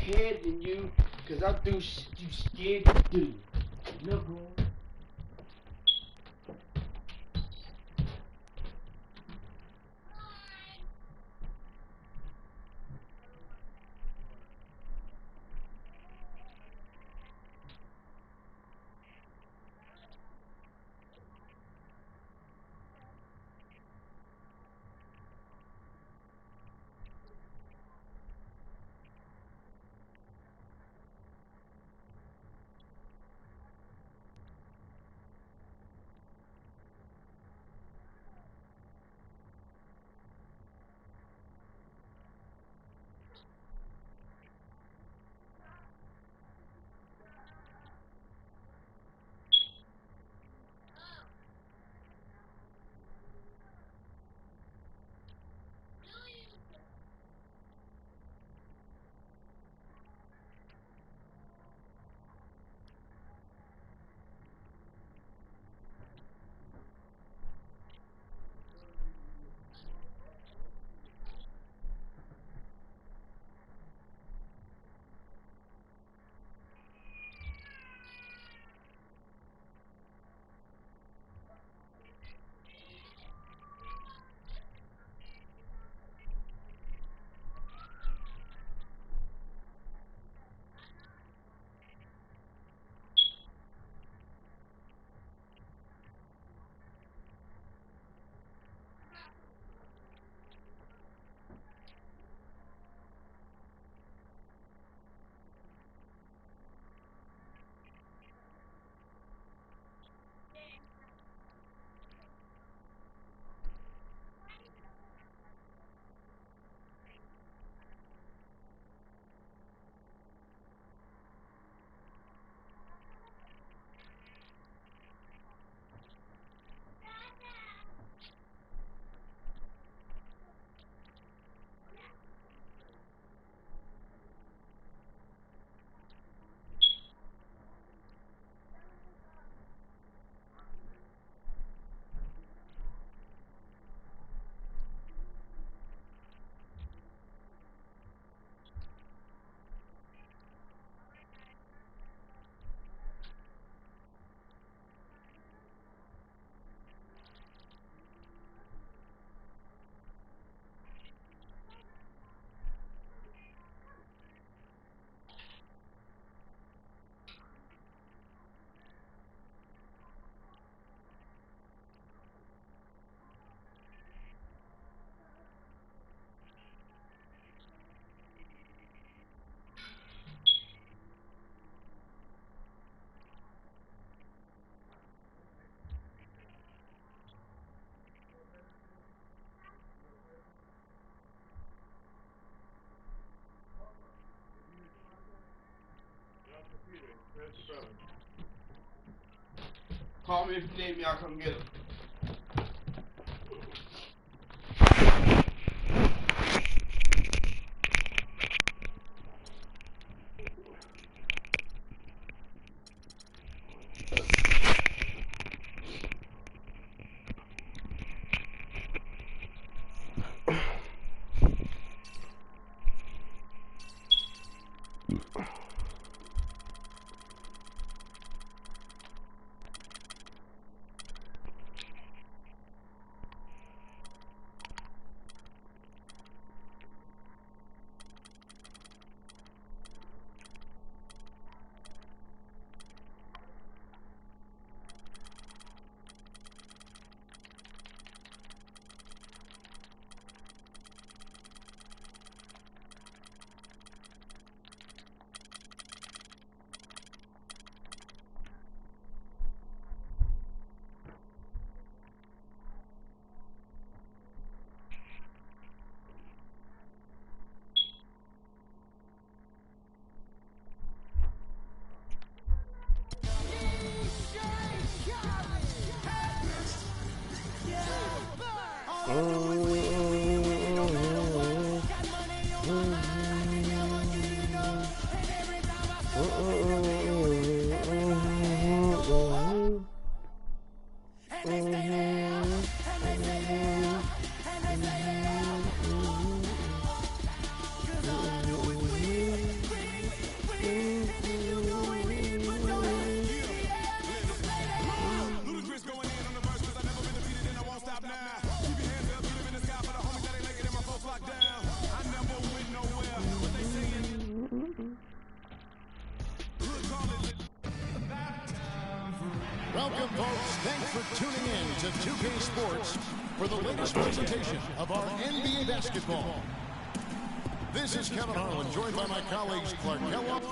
head than you, cause I do shit you scared to do. No, bro. Call me if you need me, I'll come get him. Welcome, folks. Thanks for tuning in to 2K Sports for the latest presentation of our NBA basketball. This is Kevin Harlan, joined by my colleagues Clark Kellogg.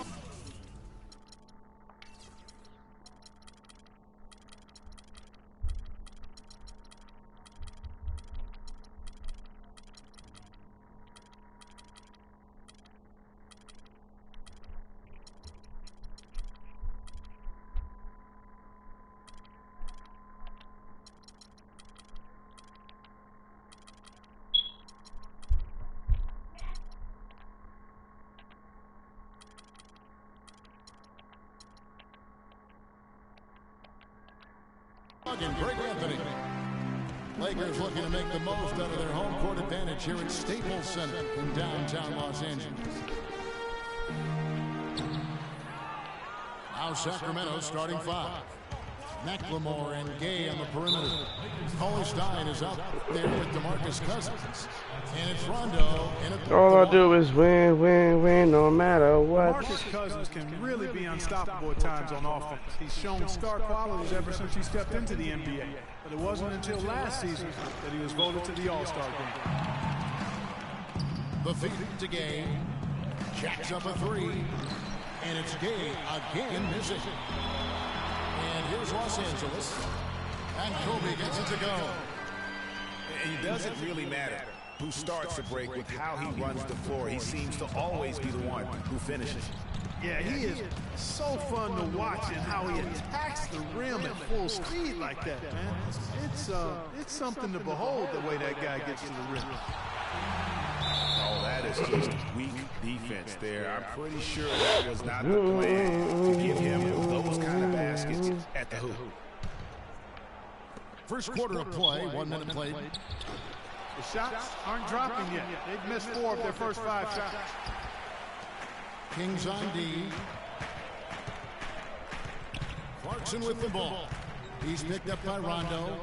And Greg Anthony. Lakers looking to make the most out of their home court advantage here at Staples Center in downtown Los Angeles. Now Sacramento starting five. McLemore and Gay on the perimeter. Stein is out there with DeMarcus Cousins. And it's Rondo. All I do is win, win, win, no matter what. DeMarcus Cousins can really be unstoppable at times on offense. He's shown star qualities ever since he stepped into the NBA. But it wasn't until last season that he was voted to the All-Star game. The feed to Gay. Jacks up a three. And it's Gay again missing. And here's Los Angeles. And Kobe gets it to go. It doesn't really matter who starts the break with how he runs the floor. He seems to always be the one who finishes. Yeah, he is so fun to watch and how he attacks the rim at full speed like that, man. It's something to behold the way that guy gets to the rim. Oh, that is just weak defense there. I'm pretty sure that was not the plan to give him those kind of baskets at the hoop. First quarter of play, 1 minute played. The shots aren't dropping yet. They've missed 4 of their first 5 shots. Kings on D. Clarkson with the ball. He's picked up by Rondo.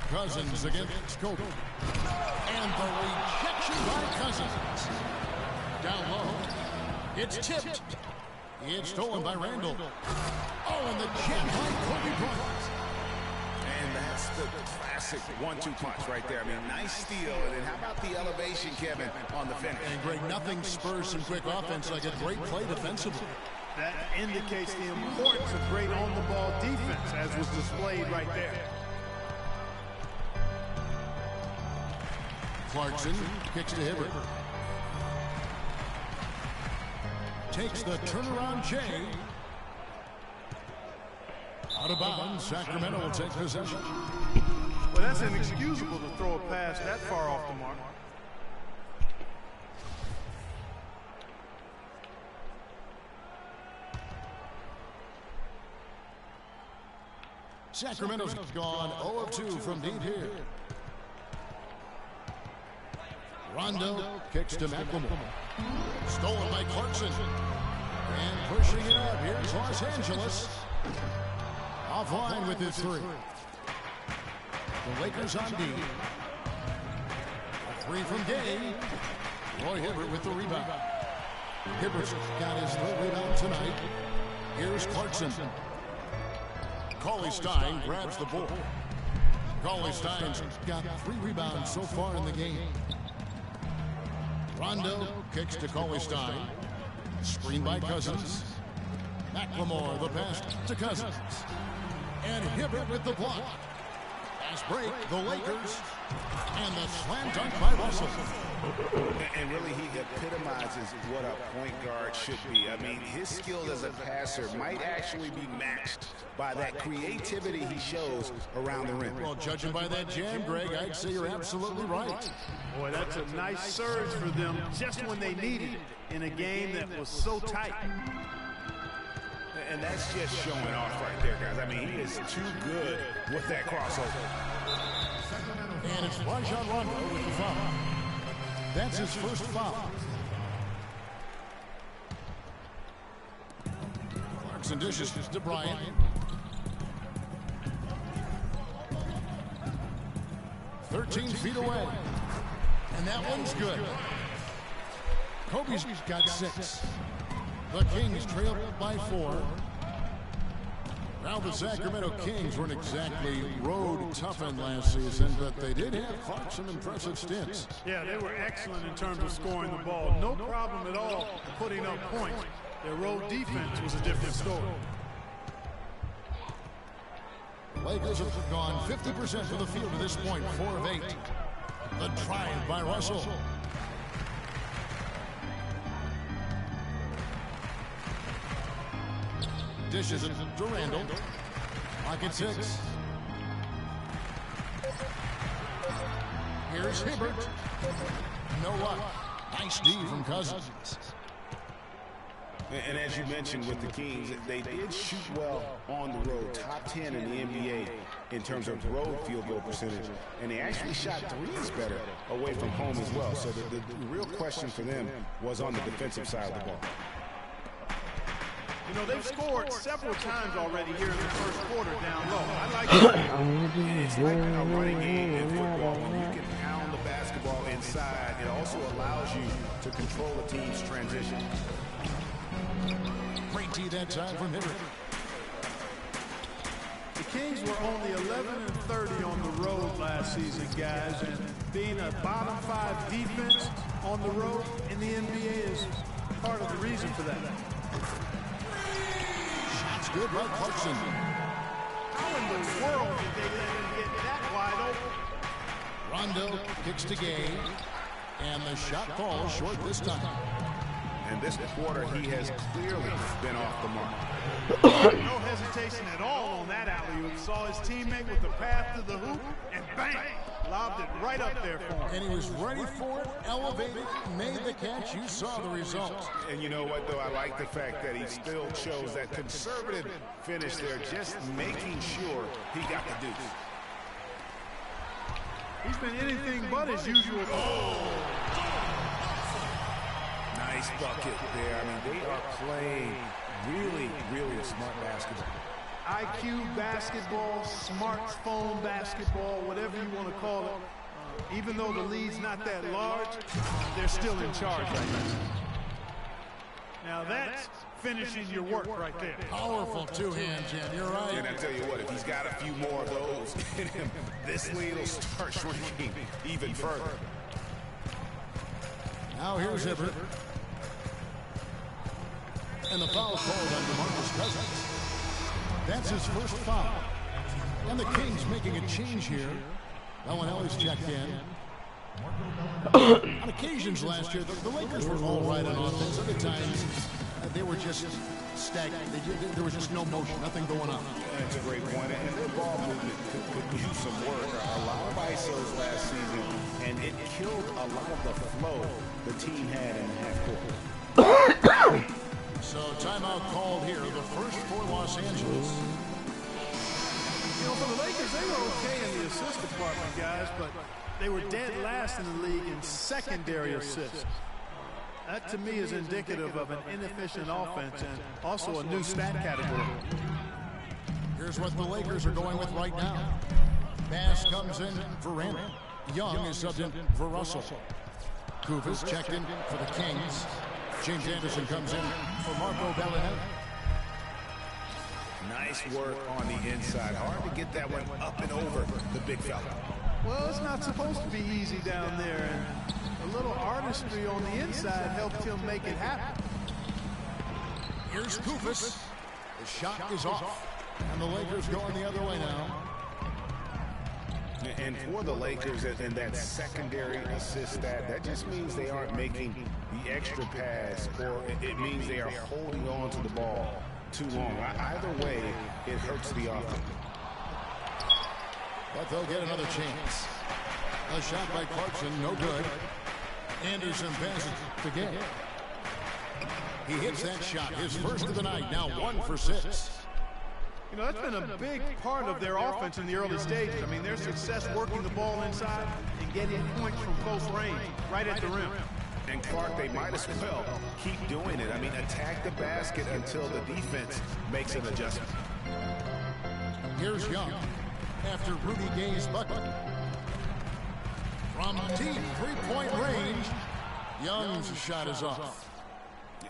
Cousins against Kobe. And the rejection by Cousins. Down low. It's tipped. It's stolen by Randall. Oh, and the jam by Kobe Bryant. And that's the classic 1-2 punch right there. I mean, nice steal. And then how about the elevation, Kevin, on the finish? And Greg, nothing spurs some quick offense like a great play defensively. That indicates the importance of great on-the-ball defense, as was displayed right there. Clarkson kicks to Hibbert. Takes the turnaround J. Out of bounds, Sacramento will take possession. Well, that's inexcusable to throw a pass that far off the mark. Sacramento's gone 0 of 2 from deep here. Rondo kicks to McLemore. Stolen by Clarkson. And pushing it up. Here's Los Angeles. Offline with his three. The Lakers on D. A three from Gay. Roy Hibbert with the rebound. Hibbert's got his third rebound tonight. Here's Clarkson. Stein grabs the ball. Stein's got 3 rebounds so far in the game. Rondo kicks to Stein. Screen by Cousins. McLemore, the pass to Cousins. And Hibbert with the block. Fast break, the Lakers. And the slam dunk by Russell. And really, he epitomizes what a point guard should be. I mean, his skill as a passer might actually be matched by that creativity he shows around the rim. Well, judging by that jam, Greg, I'd say you're absolutely right. Boy, that's a nice surge for them just when they needed it in a game that was so tight. And that's just showing off right there, guys. I mean, he is too good with that crossover. And it's Rajon Rondo with the foul. That's his first foul. Clarkson dishes to Bryant. "13 feet away. And that one's good. Kobe's got 6. The Kings trail by 4. Now the Sacramento Kings weren't exactly road toughened last season, but they did have some impressive stints. Yeah, they were excellent in terms of scoring the ball. No problem at all putting up points. Their road defense was a different story. The Lakers have gone 50% from the field to this point, 4 of 8. The drive by Russell. Dishes it to Randall. Lock at 6. Here's Hibbert. No luck. Nice D from Cousins. And as you mentioned with the Kings, they did shoot well on the road, top 10 in the NBA in terms of road field goal percentage. And they actually shot threes better away from home as well. So the real question for them was on the defensive side of the ball. You know, they've scored several times already here in the first quarter down low. I like it. It's like a running game in football. When you can pound the basketball inside, it also allows you to control a team's transition. Great tee that time from Hibbert. The Kings were only 11-30 on the road last season, guys, and being a bottom 5 defense on the road in the NBA is part of the reason for that. Shots good by Clarkson. How in the world did they let him get that wide open? Rondo kicks to Gay, and the shot falls short this time. And this quarter, he has clearly been off the mark. No hesitation at all on that alley-oop. Saw his teammate with the path to the hoop, and bang! Lobbed it right up there for him. And he was ready for it, elevated, made the catch. You saw the result. And you know what, though? I like the fact that he still chose that conservative finish there, just making sure he got the deuce. He's been anything but his usual. Nice bucket there. I mean, they are playing really, really smart basketball. IQ basketball, smartphone basketball, whatever you want to call it. Even though the lead's not that large, they're still in charge right now. Now that's finishing your work right there. Powerful two-hand jam, you're right. And I tell you what, if he's got a few more of those in him, this lead will start shrinking even further. Now here's Hibbert. And the foul called on DeMarcus Cousins. That's his first foul. And the Kings making a change here. Owen Ellis checked in. On occasions last year, the Lakers were all right on offense. Other times, they were just stagnant. There was just no motion, nothing going on. That's a great point. And their ball movement could use some work. A lot of ISOs last season, and it killed a lot of the flow the team had in the half court. So timeout called here, the first for Los Angeles. You know, for the Lakers, they were okay in the assist department, guys, but they were dead last in the league in secondary assists. That, to me, is indicative of an inefficient offense and also a new stat category. Here's what the Lakers are going with right now. Bass comes in for Randall. Young is subbed in for Russell. Kufas checked in for the Kings. James Anderson comes in for Marco Bellinelli. Nice work on the inside. Hard to get that one up and over the big fella. Well, it's not supposed to be easy down there, and a little artistry on the inside helped him make it happen. Here's Kufas. The shot is off, and the Lakers going the other way now. And for the Lakers and that secondary assist stat, that just means they aren't making the extra pass, or it means they are holding on to the ball too long. Either way, it hurts the offense. But they'll get another chance. A shot by Clarkson, no good. Anderson passes to Gay. He hits that shot, his first of the night, now 1 for 6. You know, that's been a big part of their offense in the early stages. I mean, their success working the ball inside and getting points from close range, right at the rim. And Clark, they might as well keep doing it. I mean, attack the basket until the defense makes an adjustment. Here's Young after Rudy Gay's bucket. From deep three-point range, Young's shot is off.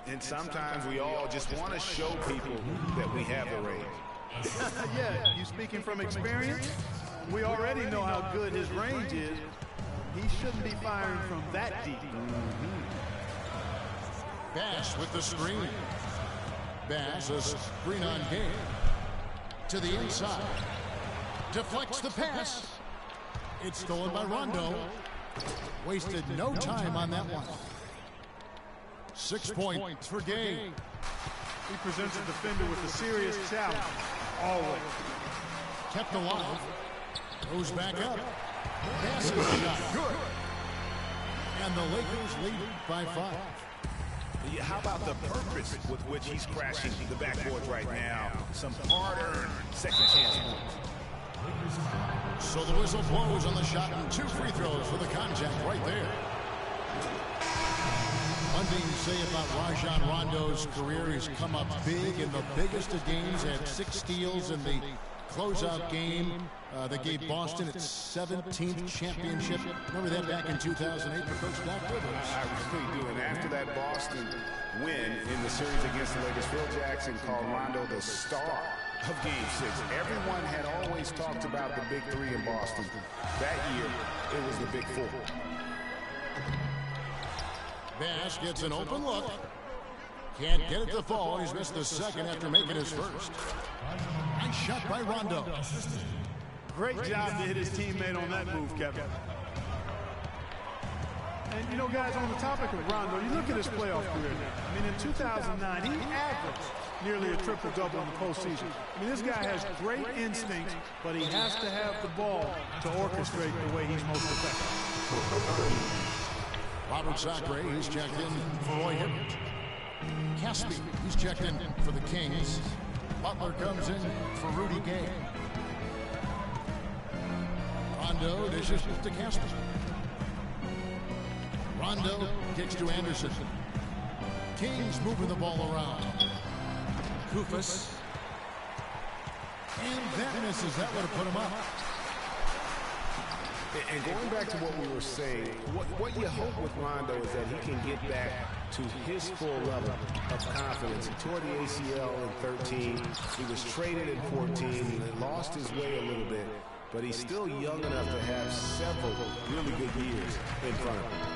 And sometimes we all just want to show people that we have the range. Yeah, you speaking from experience? We already know how good his range is. He shouldn't be firing from that deep. Bass with the screen. Bass, a screen on game. To the inside. Deflects the pass. It's stolen by Rondo. Wasted no time on that one. 6 points for game. He presents a defender with a serious challenge. Always. Kept alive. Goes back up. Passes shot. Good. And the Lakers lead by 5. Yeah, how about the purpose with which he's crashing the backboards right now? Some hard-earned second chance points. So the whistle blows on the shot and 2 free throws for the contact right there. One thing to say about Rajon Rondo's career, he's come up big in the biggest of games, had 6 steals in the closeout game that gave Boston its 17th championship. Remember that back in 2008 for Coach Doc Rivers? I really do. And after that Boston win in the series against the Lakers, Phil Jackson called Rondo the star of Game 6. Everyone had always talked about the Big 3 in Boston. That year, it was the Big 4. Bass gets an open look. Can't get it to fall. He's missed the second after making his first. Nice shot by Rondo. Great job to hit his teammate on that move, Kevin. And, you know, guys, on the topic of Rondo, you look at his playoff career now. I mean, in 2009, he averaged nearly a triple-double in the postseason. I mean, this guy has great instincts, but he has to have the ball to orchestrate the way he's most effective. Robert Sacre, he's checked in for Roy Hibbert. Caspi, he's checked in for the Kings. Butler comes in for Rudy Gay. Rondo dishes to Caspi. Rondo kicks to Anderson. Kings moving the ball around. Kufas. And that misses. That would have put him up. And going back to what we were saying, what you hope with Rondo is that he can get back to his full level of confidence. He tore the ACL in 13. He was traded in 14. He lost his way a little bit, but he's still young enough to have several really good years in front of him.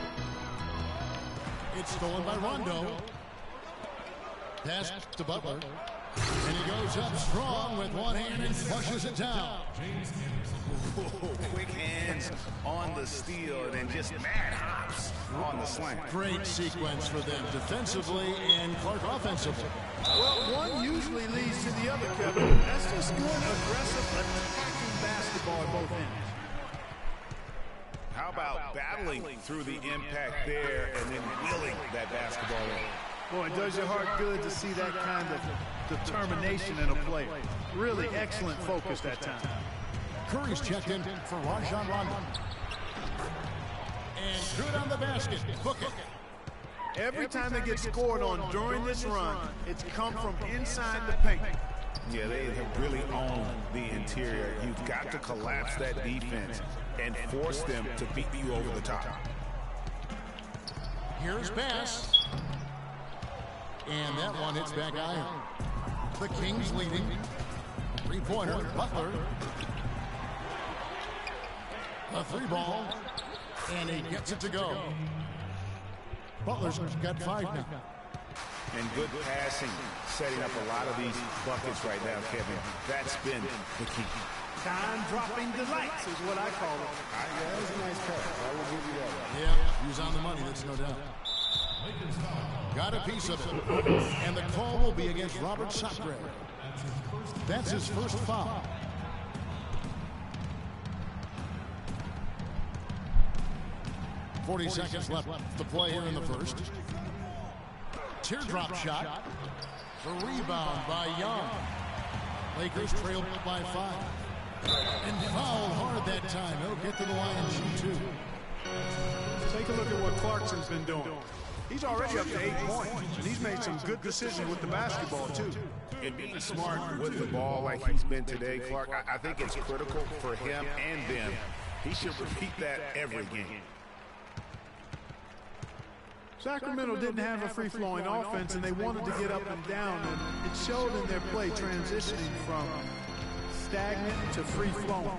It's stolen by Rondo. Pass to Butler. And he goes up strong with one hand and flushes it down. Quick hands on the steal and then just mad hops on the slant. Great sequence for them defensively and Clark offensively. Well, one usually leads to the other, Kevin. That's just good, aggressive, attacking basketball at both ends. How about battling through the impact there and then wheeling that basketball in? Boy, it does your heart good to see that kind of determination in a player. Really excellent focus that time. Curry's checked in for Rajon Rondo. And good on the basket. Book it. Every time they get scored on during this run, it's come from inside the paint. Yeah, they have really owned the interior. You've got to collapse that defense and force them to beat you over the top. Here's Bass. And that one hits back iron. The Kings leading. 3-pointer, Butler. A 3-ball. And he gets it to go. Butler's got 5 now. And good passing, setting up a lot of these buckets right now, Kevin. That's been the key. Time-dropping delights is what I call it. Yeah, that was a nice cut. I will give you that. Yeah, he's on the money, that's no doubt. Got a piece of it. And the call will be against Robert Sacre. That's his first foul. .40 left to play here in the first. Teardrop shot. The rebound by Young. Lakers trailed by 5. And fouled hard that time. He'll get to the line and shoot 2. Take a look at what Clarkson's been doing. He's already up to 8 points, and he's made some good decisions with the basketball, too. And being smart with the ball like he's been today, Clark, I think it's critical for him and them. He should repeat that every game. Sacramento didn't have a free-flowing offense, and they wanted to get up and down, and it showed in their play transitioning from stagnant to free-flowing.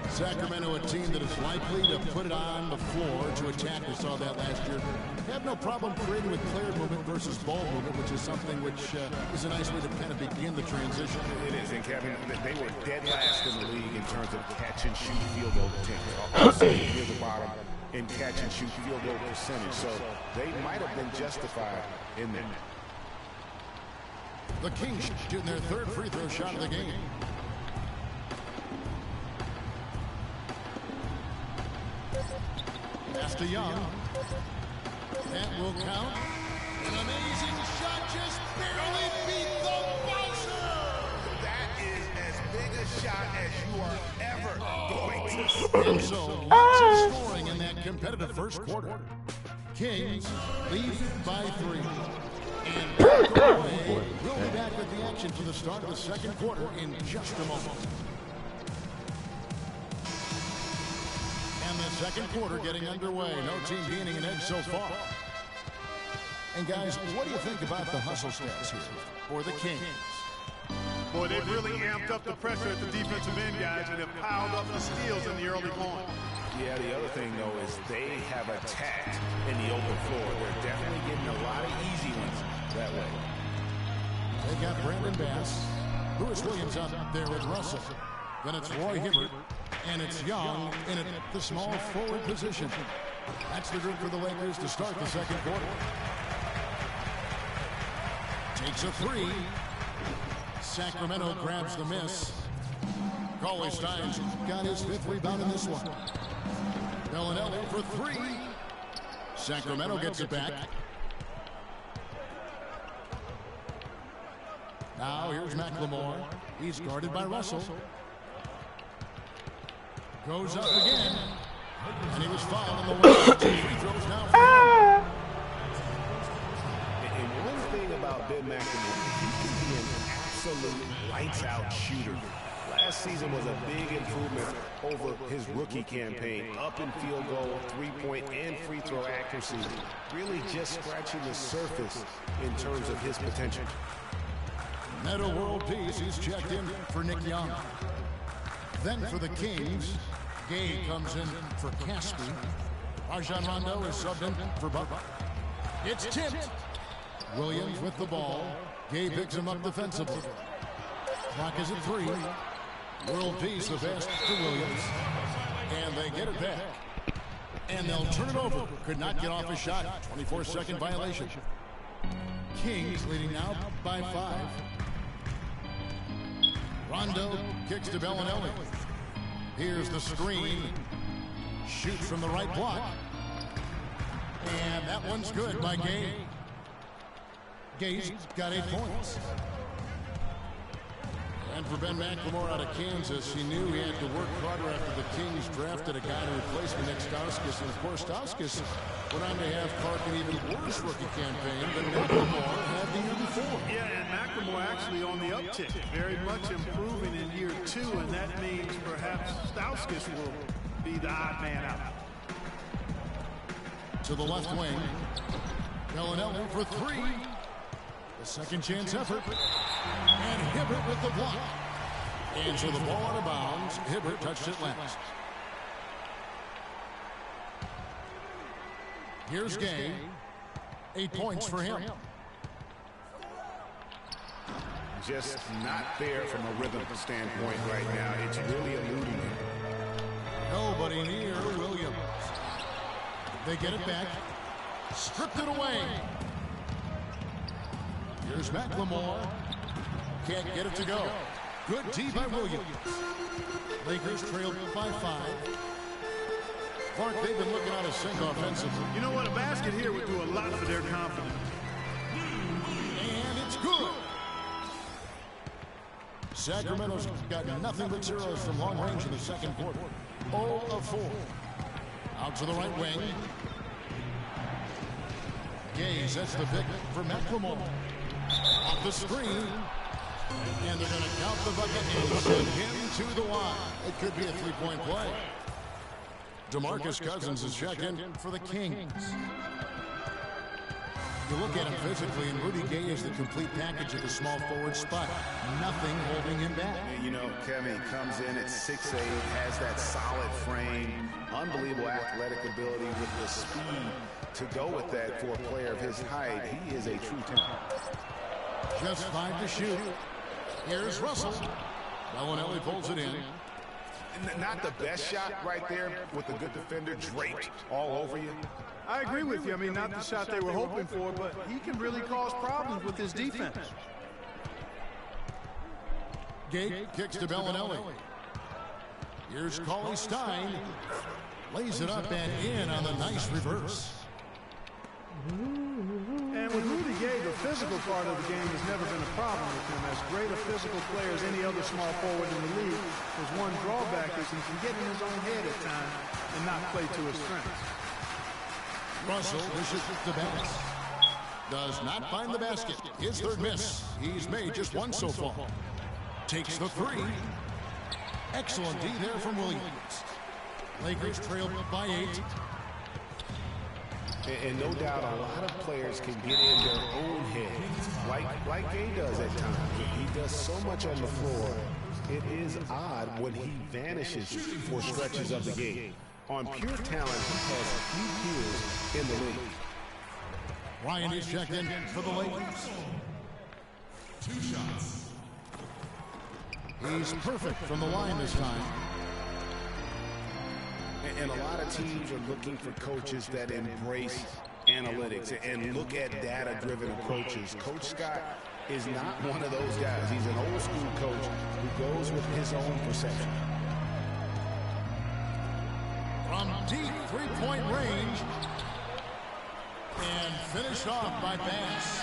Sacramento, a team that is likely to put it on the floor to attack. We saw that last year. They have no problem creating with player movement versus ball movement, which is something which is a nice way to kind of begin the transition. It is, and Kevin, they were dead last in the league in terms of catch and shoot field goal attempts. Also near the bottom in catch and shoot field goal percentage, so they might have been justified in that. The Kings shooting their third free throw shot of the game. Pass to Young. That will count. An amazing shot, just barely beat the buzzer. That is as big a shot as you are ever going to see. And so, lots of scoring in that competitive first quarter. Kings lead by 3. And we'll be back with the action for the start of the second quarter in just a moment. And the second quarter getting underway. No team gaining an edge so far. And guys, what do you think about the hustle stats here for the Kings? Boy, they've really amped up the pressure at the defensive end, guys, and have piled up the steals in the early going. Yeah, the other thing, though, is they have attacked in the open floor. They're definitely getting a lot of easy ones that way. They got Brandon Bass. Lewis Williams out there with Russell. Then it's Roy Hibbert. And it's Young in the small forward position. That's the group for the Lakers to start the second quarter. Takes a 3. Sacramento grabs the miss. Cauley Stein's got his 5th rebound in this one. Bellinelli for 3. Sacramento gets it back. Now here's McLemore. He's guarded by Russell. Goes up again. And he was fouled in the way. 2 free throws now. And one thing about Ben McLemore, he can be an absolute lights-out shooter. Last season was a big improvement over his rookie campaign. Up in field goal, 3-point, and free throw accuracy. Really just scratching the surface in terms of his potential. Meta World Peace, he's checked in for Nick Young. Then for the Kings, Gay comes in for Caspi. Rajon Rondo is subbed in for Butler. It's tipped. Williams with the ball. Gay picks him up defensively. Clock is at 3. World Peace, the pass to Williams. And they get it back. And they'll turn it over. Could not get off a shot. 24-second violation. Kings leading now by 5. Rondo kicks to Bellinelli. Here's the screen. Shoots from the right block. And that one's good by Gay. Gay's got 8 points. And for Ben McLemore out of Kansas, he knew he had to work harder after the Kings drafted a guy to replace Nick Stauskas. And of course, Stauskas went on to have Clark an even worse rookie campaign than McLemore had the year before. Yeah, and McLemore actually on the uptick, very much improving in year 2, and that means perhaps Stauskas will be the odd man out. To the left wing, Bellinelli for 3. A second chance effort. And Hibbert with the block. And so the ball out of bounds. Hibbert touched it last. Here's Gay. 8 points for him. Just not there from a rhythm standpoint right now. It's really eluding him. Nobody near Williams. They get it back. Stripped it away. Here's McLemore. Can't get it to go. Good D by Williams. Lakers trail by 5. Clark, they've been looking out of sync offensively. You know what? A basket here would do a lot for their confidence. And it's good. Sacramento's got nothing but zeros from long range in the second quarter. 0 of 4. Out to the right wing. Gay sets the pick for McLemore. Off the screen. And they're going to count the bucket and send him to the line. It could be a 3-point play. DeMarcus Cousins is checked in for the Kings. You look at him physically, and Rudy Gay is the complete package at the small forward spot. Nothing holding him back. You know, Kevin comes in at 6'8", has that solid frame, unbelievable athletic ability with the speed to go with that for a player of his height. He is a true talent. Just 5 to shoot. Here's Russell. Bellinelli pulls it in. Not the best shot right there with a good defender draped all over you. I agree with you. I mean, not the shot they were hoping for, but he can really cause problems with his defense. Gay kicks to Bellinelli. Here's Cauley Stein. Lays it up and in on the nice reverse. And with Rudy Gay, the physical part of the game has never been a problem with him. As great a physical player as any other small forward in the league, his one drawback is he can get in his own head at times and not play to his strengths. Russell dishes to Bass. Does not find the basket. His third miss. He's made just one so far. Takes the three. Excellent D there from Williams. Lakers trail by 8. And no doubt a lot of players can get in their own head, like Gay does at times. He does so much on the floor, it is odd when he vanishes for stretches of the game. On pure talent, he has few peers in the league. Ryan is checked in for the Lakers. 2 shots. He's perfect from the line this time. And a lot of teams are looking for coaches that embrace analytics and look at data-driven approaches. Coach Scott is not one of those guys. He's an old-school coach who goes with his own perception. From deep three-point range. And finished off by Bass.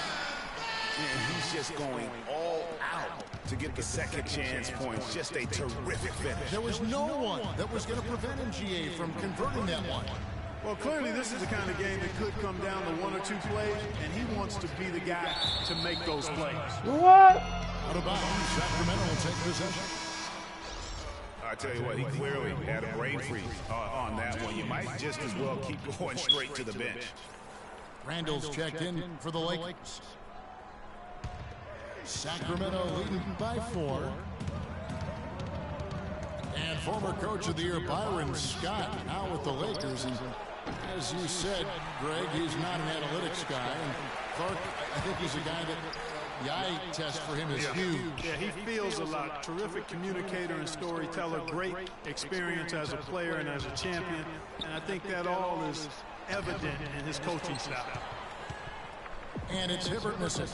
And he's just going all out to get the second chance points. Just a terrific finish. There was no one that was going to prevent MGA from converting that one. Well, clearly this is the kind of game that could come down to 1 or 2 plays, and he wants to be the guy to make those plays. What? Out of bounds, Sacramento will take possession. I tell you what, he clearly had a brain freeze on that one. You might just as well keep going straight to the bench. Randall's checked in for the Lakers. Sacramento leading by 4. And former coach of the year, Byron Scott, now with the Lakers. And as you said, Greg, he's not an analytics guy. And Clark, I think he's a guy that the eye test for him is huge. Yeah, he feels a lot. Terrific communicator and storyteller. Great experience as a player and as a champion. And I think that all is evident in his coaching style. And it's Hibbert missing.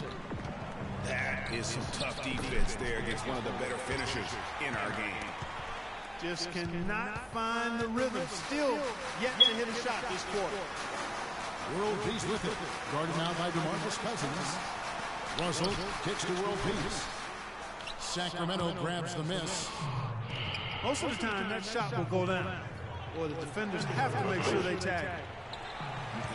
That is some tough defense there against one of the better finishers in our game. Just cannot find the rhythm. Still yet to hit a shot this quarter. World Peace with it. Guarded now by DeMarcus Cousins. Russell kicks to World Peace. Sacramento grabs the miss. Most of the time, that shot will go down. Or the defenders have to make sure they tag it.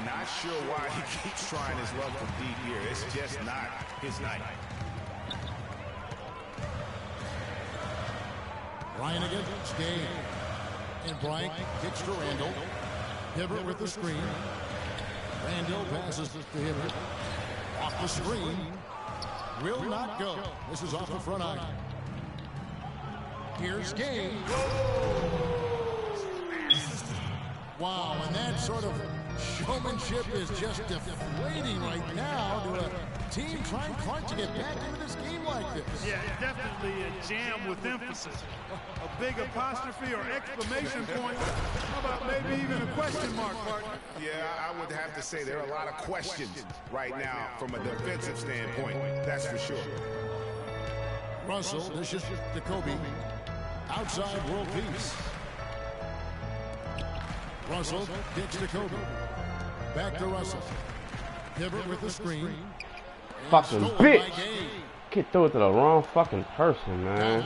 Not sure why he keeps trying his luck from deep here. It's just not his night. Ryan against Gay. And Bryant kicks to Randall. Hibbert with the screen. Randall passes to Hibbert. Off the screen. Will not go. This is off the front eye. Here's Gay. Wow, and that sort of showmanship is just deflating right now to a team trying Clark to get back into this game like this. Yeah, definitely a jam with emphasis. A big apostrophe or exclamation point. How about maybe even a question mark, partner? Yeah, I would have to say there are a lot of questions right now from a defensive standpoint. That's for sure. Russell dishes to Kobe. Outside World Peace. Russell kicks to Kobe. Back to Russell. Hibbert with the screen. Fucking bitch. Kid threw it to the wrong fucking person, man.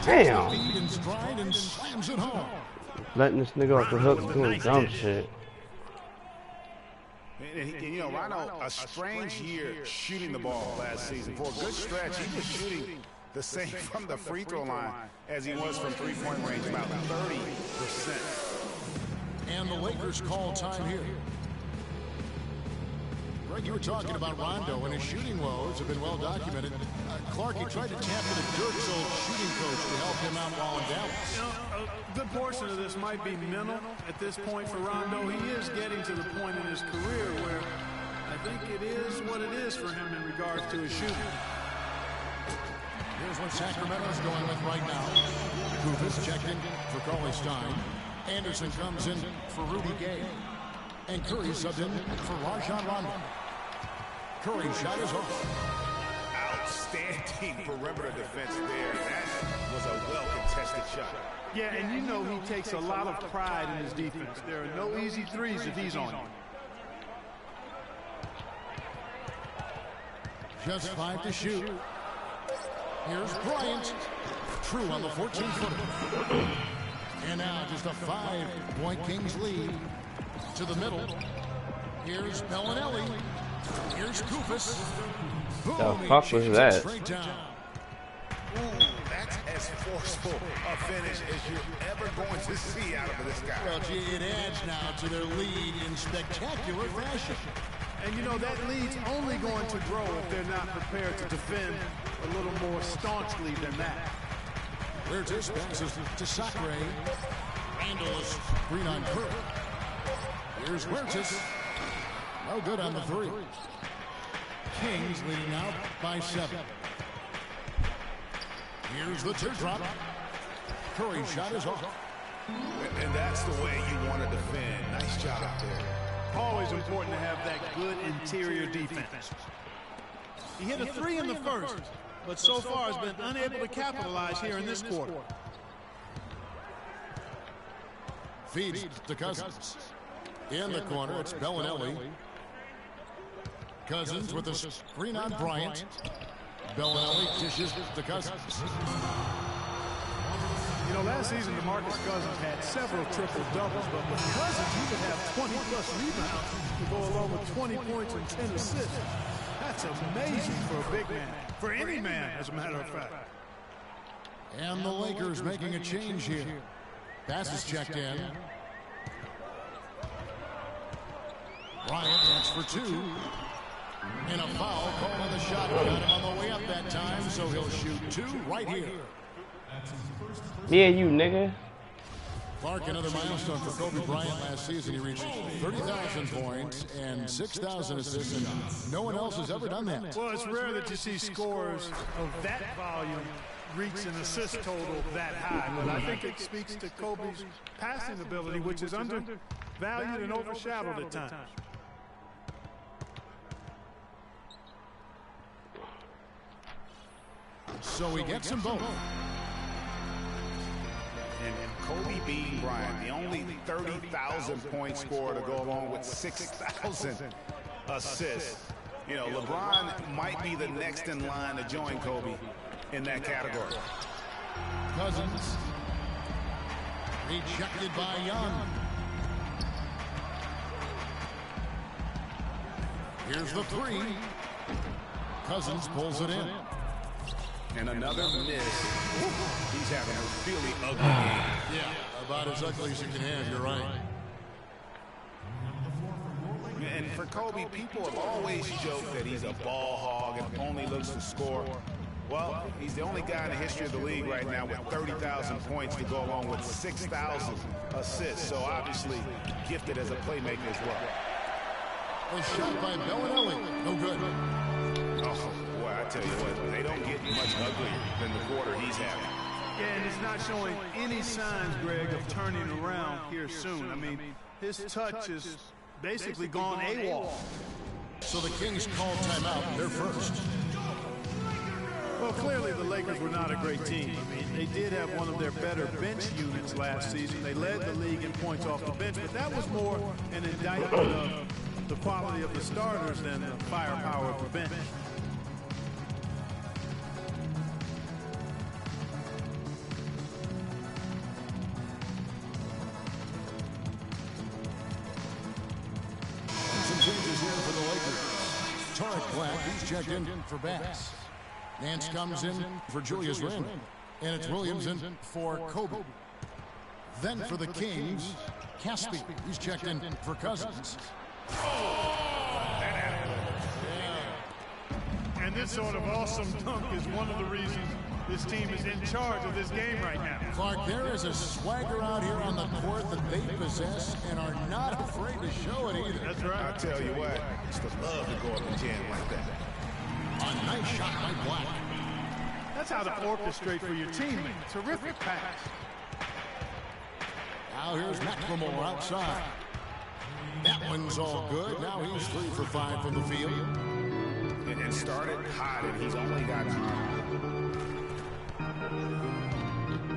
Damn. And stride and slams it home. Letting this nigga off the hook doing dumb shit. And you know, Rhino, a strange year shooting the ball last season. For a good stretch, he was shooting the same from the free throw line as he was from three-point range, about 30%. And the Lakers call time here. Greg, you were talking about Rondo, and his shooting woes have been well documented. Clark, he tried to tap into Dirk's old shooting coach to help him out while in Dallas. You know, a good portion of this might be mental at this point for Rondo. He is getting to the point in his career where I think it is what it is for him in regards to his shooting. Here's what Sacramento's going with right now. Kufis checked in for Cauley Stein. Anderson comes in for Rudy Gay. And Curry subbed in for Rajon Rondo. Curry shot is off. Outstanding perimeter defense there. That was a well-contested shot. Yeah, and you know he takes a lot of pride in his defense. There are no easy threes if he's on you. Just 5 to shoot. Here's Bryant. True on the 14-footer. And now just a 5-point Kings lead. To the middle. Here's Bellinelli. Here's Kufis. The fuck was that? Straight down. Ooh, that's as forceful a finish as you're ever going to see out of this guy. Well, gee, it adds now to their lead in spectacular fashion. And you know, that lead's only going to grow if they're not prepared to defend a little more staunchly than that. Huertas passes to Sacre. Randall's screen on Kirk. Here's Huertas. No good on the 3. Kings leading out by 7. Here's the teardrop. Curry shot is off. And that's the way you want to defend. Nice job there. Always important to have that good interior defense. He hit a 3 in the first, but so far has been unable to capitalize here in this quarter. Feeds to Cousins. In the corner, it's Bellinelli. Cousins with a screen on Bryant. Bellinelli dishes to Cousins. You know, last season, DeMarcus Cousins had several triple-doubles, but with Cousins, he could have 20-plus rebounds to go along with 20 points and 10 assists. That's amazing for a big man, for any man, as a matter of fact. And the Lakers making a change here. Pass is checked in. Bryant, that's for 2. And a foul called on the shot. Got him on the way up that time, so he'll shoot 2 right here. Yeah, you nigga. Clark, another milestone for Kobe Bryant last season. He reached 30,000 points and 6,000 assists, and no one else has ever done that. Well, it's rare that you see scores of that volume reach an assist total that high, but I think it speaks to Kobe's passing ability, which is undervalued and overshadowed at times. So he gets them both. And Kobe beating Bryant, the only 30,000 point scorer to go along with 6,000 assists. You know, LeBron might be the next in line to join Kobe in that category. Cousins. Rejected by Young. Here's the 3. Cousins pulls it in. And another miss. He's having a really ugly game. Yeah, about as ugly as you can have, you're right. And for Kobe, people have always joked that he's a ball hog and only looks to score. Well, he's the only guy in the history of the league right now with 30,000 points to go along with 6,000 assists. So obviously gifted as a playmaker as well. A shot by Bellinelli. No good. Oh, boy, I tell you what, they don't get much uglier than the quarter he's having. Yeah, and it's not showing any signs, Greg, of turning around here soon. I mean, his touch is basically gone AWOL. So the Kings call timeout. They're first. Well, clearly the Lakers were not a great team. I mean, they did have one of their better bench units last season. They led the league in points off the bench, but that was more an indictment of the quality of the starters than the firepower of the bench. Some changes here for the Lakers. Tarek Black, he's checked in for Bass. Nance comes in for Julius Randle. And it's Williams in for Kobe. Then for the Kings, Caspi. He's checked in for Cousins. And this sort of awesome dunk is one of the reasons this team is in charge of this game right now. Clark, there is a swagger out here on the court that they possess and are not afraid to show it either. That's right. I'll tell you what, it's the love to go up and jam like that. A nice shot by Black. That's how to orchestrate for your teammate. Terrific pass. Now here's McLemore outside. That one's all good. Now he's 3 for 5 from the field. And started hot, and he's only got time.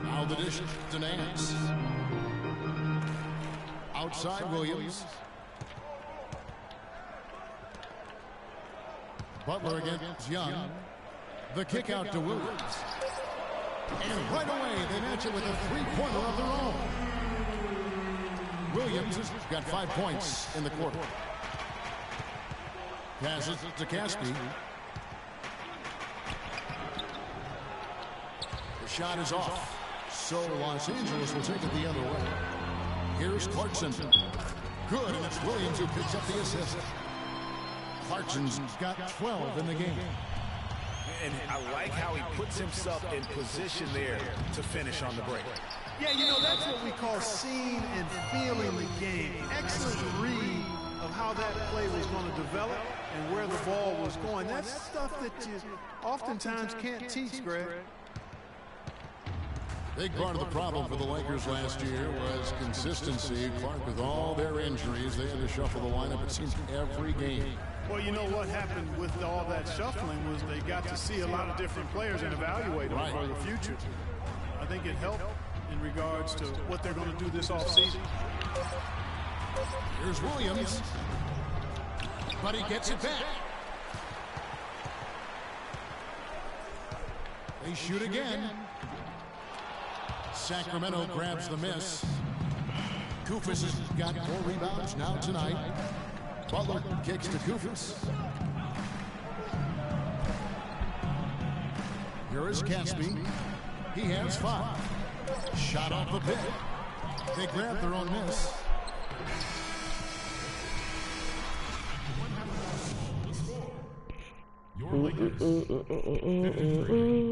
Now the dish to Nance. Outside Williams. Butler against Young. The kick out to Williams. And right away, they match it with a three-pointer of their own. Williams has got 5 points in the quarter. Passes to Caspi. The shot is off. So Los Angeles will take it the other way. Here's Clarkson. Good, and it's Williams who picks up the assist. Clarkson's got 12 in the game. And I like how he puts himself in position there to finish on the break. Yeah, you know, that's what we call seeing and feeling the game. Excellent read of how that play was going to develop and where the ball was going. That's stuff that you oftentimes can't teach, Greg. Big part of the problem for the Lakers last year was consistency. Clark, with all their injuries, they had to shuffle the lineup, it seems, every game. Well, you know what happened with all that shuffling was they got to see a lot of different players and evaluate them for the future. I think it helped in regards to what they're going to do this offseason. Here's Williams, but he gets it back. They shoot again. Sacramento grabs the miss. Koufos has got 4 rebounds now tonight. Butler kicks to Koufos. Here is Caspi. He has 5. Shot off the pit. They grab their own miss. Your Lakers, 53.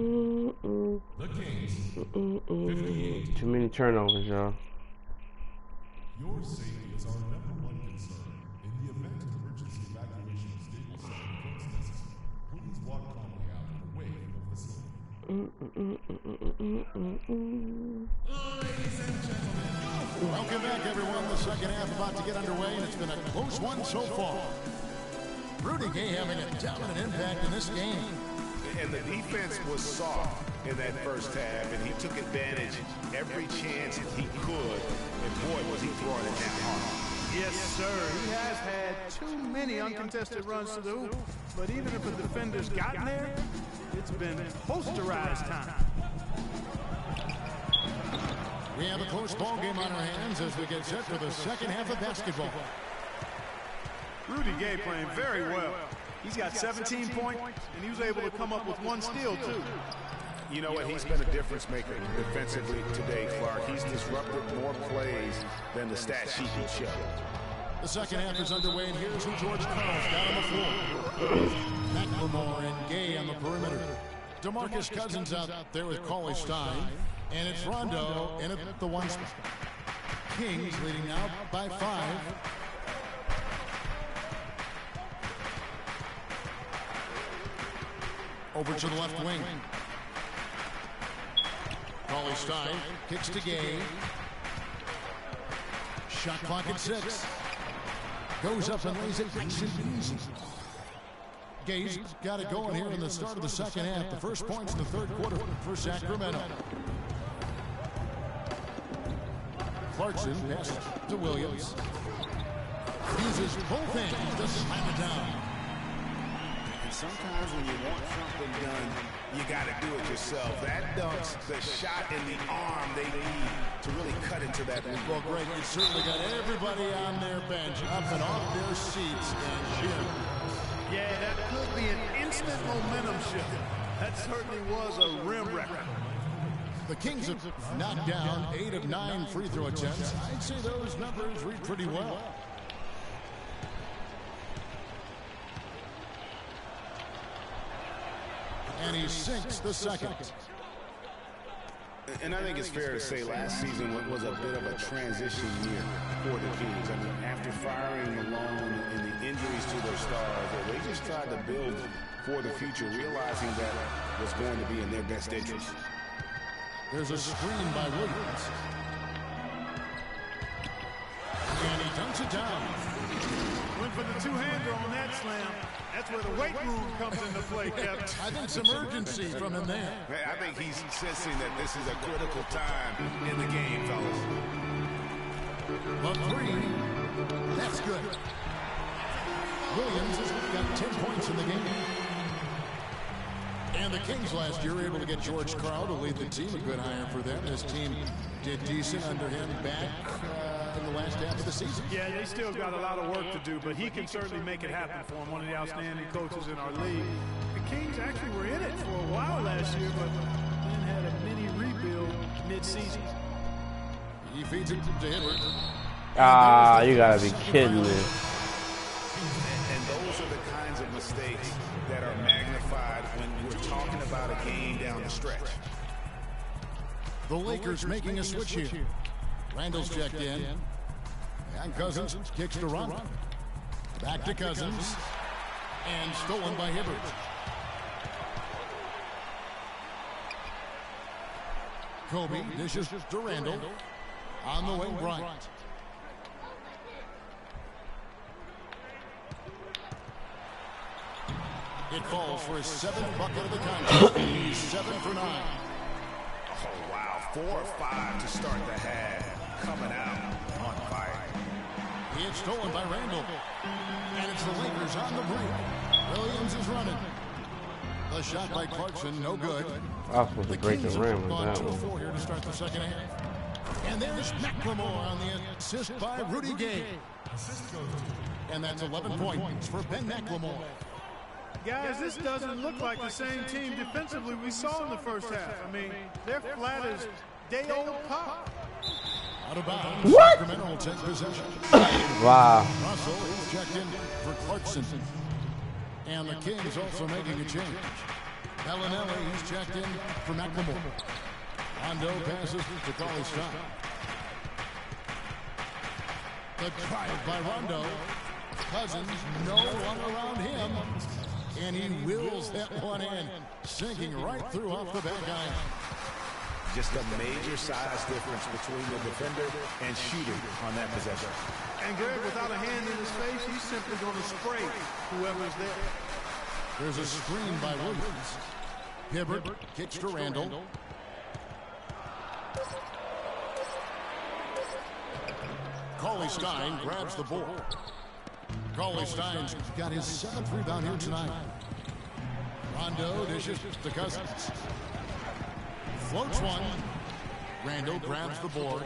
The Kings, 58. Too many turnovers, y'all. Your safety is our #1 concern. In the event of emergency evacuation of stable 7 Texas, please walk calmly out and away from the facility. Ladies and gentlemen, welcome back, everyone. The second half about to get underway, and it's been a close one so far. Rudy Gay having a dominant impact in this game. And the defense was soft in that first half, and he took advantage every chance he could. And boy, was he throwing it down hard. Yes, sir. He has had too many uncontested runs to the hoop. But even if the defender's gotten there, it's been posterized time. We have a close ball game on our hands as we get set for the second half of basketball. Rudy Gay playing very well. He's got 17 points, and he was able to come up with 1 steal, too. You know what? He's been a difference maker defensively today, Clark. He's disrupted more plays than the stat sheet would show. The second half is underway, and here's who George Karl's got on the floor. McLemore and Gay on the perimeter. DeMarcus Cousins out there with Cauley Stein. And it's Rondo in at the 1 spot. Kings leading now by 5. Over to the left wing. Cauley Stein kicks to Gay. Shot clock at 6. Goes up and lays it nice and easy. Gay's got it going here in the start of the second half. The first points in the third quarter for Sacramento. Clarkson passes to Williams. Uses both hands to slam it down. And sometimes when you want something done, you got to do it yourself. That dunks the shot in the arm they need to really cut into that lead. Well, Greg, you certainly got everybody on their bench up and off their seats and cheering. Yeah, that could be an instant momentum shift. That certainly was a rim record. The Kings have knocked down 8 of 9 free throw attempts. I'd say those numbers read pretty well. And he sinks the second. And I think it's fair to say last season was a bit of a transition year for the Kings. I mean, after firing Malone and the injuries to their stars, they just tried to build for the future, realizing that was going to be in their best interest. There's a screen by Williams. And he dunks it down. Went for the two-hander on that slam. That's where the weight room comes into play, Kevin. I think some urgency from him there. I think he's sensing that this is a critical time in the game, fellas. A three. That's good. Williams has got 10 points in the game. And the Kings last year were able to get George Karl to lead the team. A good hire for them. This team did decent under him back in the last half of the season. Yeah, they still got a lot of work to do, but he can certainly make it happen for him. One of the outstanding coaches in our league. The Kings actually were in it for a while last year, but then had a mini rebuild mid-season. He feeds it to Hibbert. Ah, you gotta be kidding me. And those are the kinds of mistakes that are magnified when we're talking about a game down the stretch. The Lakers making a switch here. Randall's checked in. And Cousins kicks to Rondo. Back to Cousins. And stolen by Hibbert. Kobe dishes to Randall. On the wing, Bryant. It falls for his 7th bucket of the contest. He's 7 for 9. Oh, wow. 4 or 5 to start the half. Coming out on fire. It's stolen by Randall. And it's the Lakers on the break. Williams is running. The shot by Clarkson, no good. I was supposed to break the rim with that one. 2-4 here to start the second half. And there's McLemore on the assist by Rudy Gay. And that's 11 points for Ben McLemore. Guys, this doesn't look like the same team defensively we saw in the first half. I mean, they're flat as day-old pop. Out of bounds. What? Sacramento will take possession. Wow. Russell is checked in for Clarkson. And the Kings also making a change. Bellinelli, he's checked in for McLemore. Rondo passes to Cauley Stein. The drive by Rondo. Cousins, no one around him. And he wills that one in, sinking right through off the back iron. Just a major size difference between the defender and shooter on that possession. And Greg, without a hand in his face, he's simply going to spray whoever's there. There's a screen by Williams. Hibbert kicks to Randall. Cauley Stein grabs the board. Cauley Stein's got his 7th rebound here tonight. Rondo dishes to Cousins. Floats one. Randall grabs the board.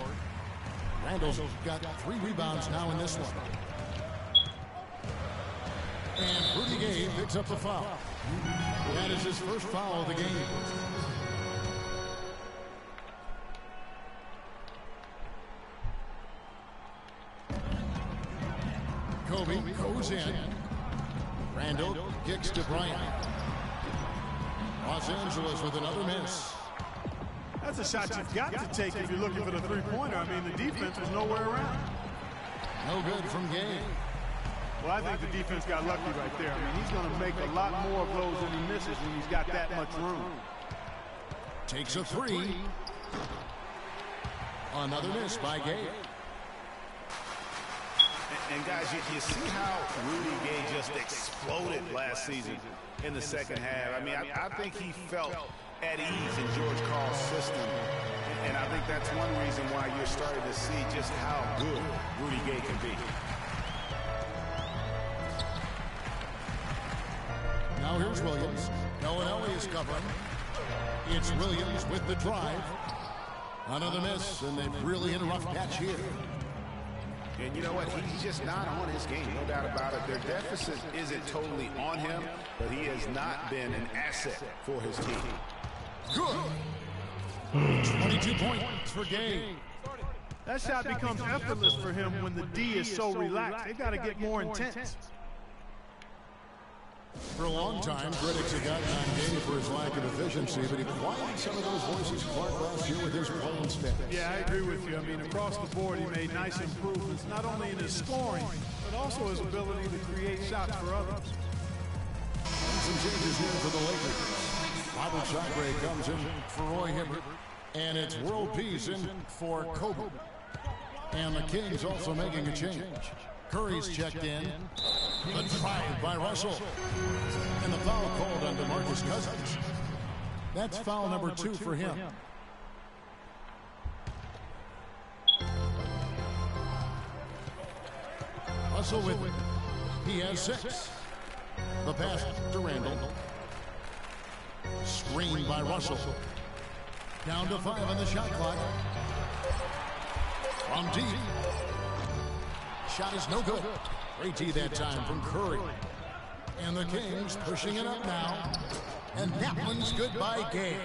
Randall's got 3 rebounds now in this one. And Rudy Gay picks up the foul. That is his first foul of the game. Kobe goes in. Randall kicks to Bryant. Los Angeles with another miss. That's a shot you've got to take if you're looking for the three-pointer. I mean, the defense was nowhere around. No good from Gay. Well, I think the defense got lucky right there. I mean, he's going to make a lot more of those than he misses when he's got that much room. Takes a 3. Another miss by Gay. And guys, you see how Rudy Gay just exploded last season in the second half. I mean, I think he felt at ease in George Karl's system. And I think that's one reason why you're starting to see just how good Rudy Gay can be. Now here's Williams. Bellinelli is covering. It's Williams with the drive. Another miss, and they've really in a rough patch here. And you know what? He's just not on his game, no doubt about it. Their deficit isn't totally on him, but he has not been an asset for his team. Good. 22 points for Gay. That shot becomes effortless for him when the D is so relaxed. They've got to get more intense. For a long time, critics have gotten on Gay for his lack of efficiency, but he quieted some of those voices Clark last year with his playing stats. Yeah, I agree with you. I mean, across the board, he made nice improvements, not only in his scoring, but also his ability to create shots for others. And some changes here for the Lakers. Robert Sacre comes in for Roy Hibbert, and it's World Peace in for Kobe. And the Kings also making a change. Curry's checked in. The drive by Russell. And the foul called on DeMarcus Cousins. That's foul number 2 for him. Russell with it. He has 6. The pass to Randall. Screen by Russell. Down to 5 on the shot clock. From deep. Shot is no good. Great D that time from Curry. And the Kings pushing it up now. And that one's good by Gay.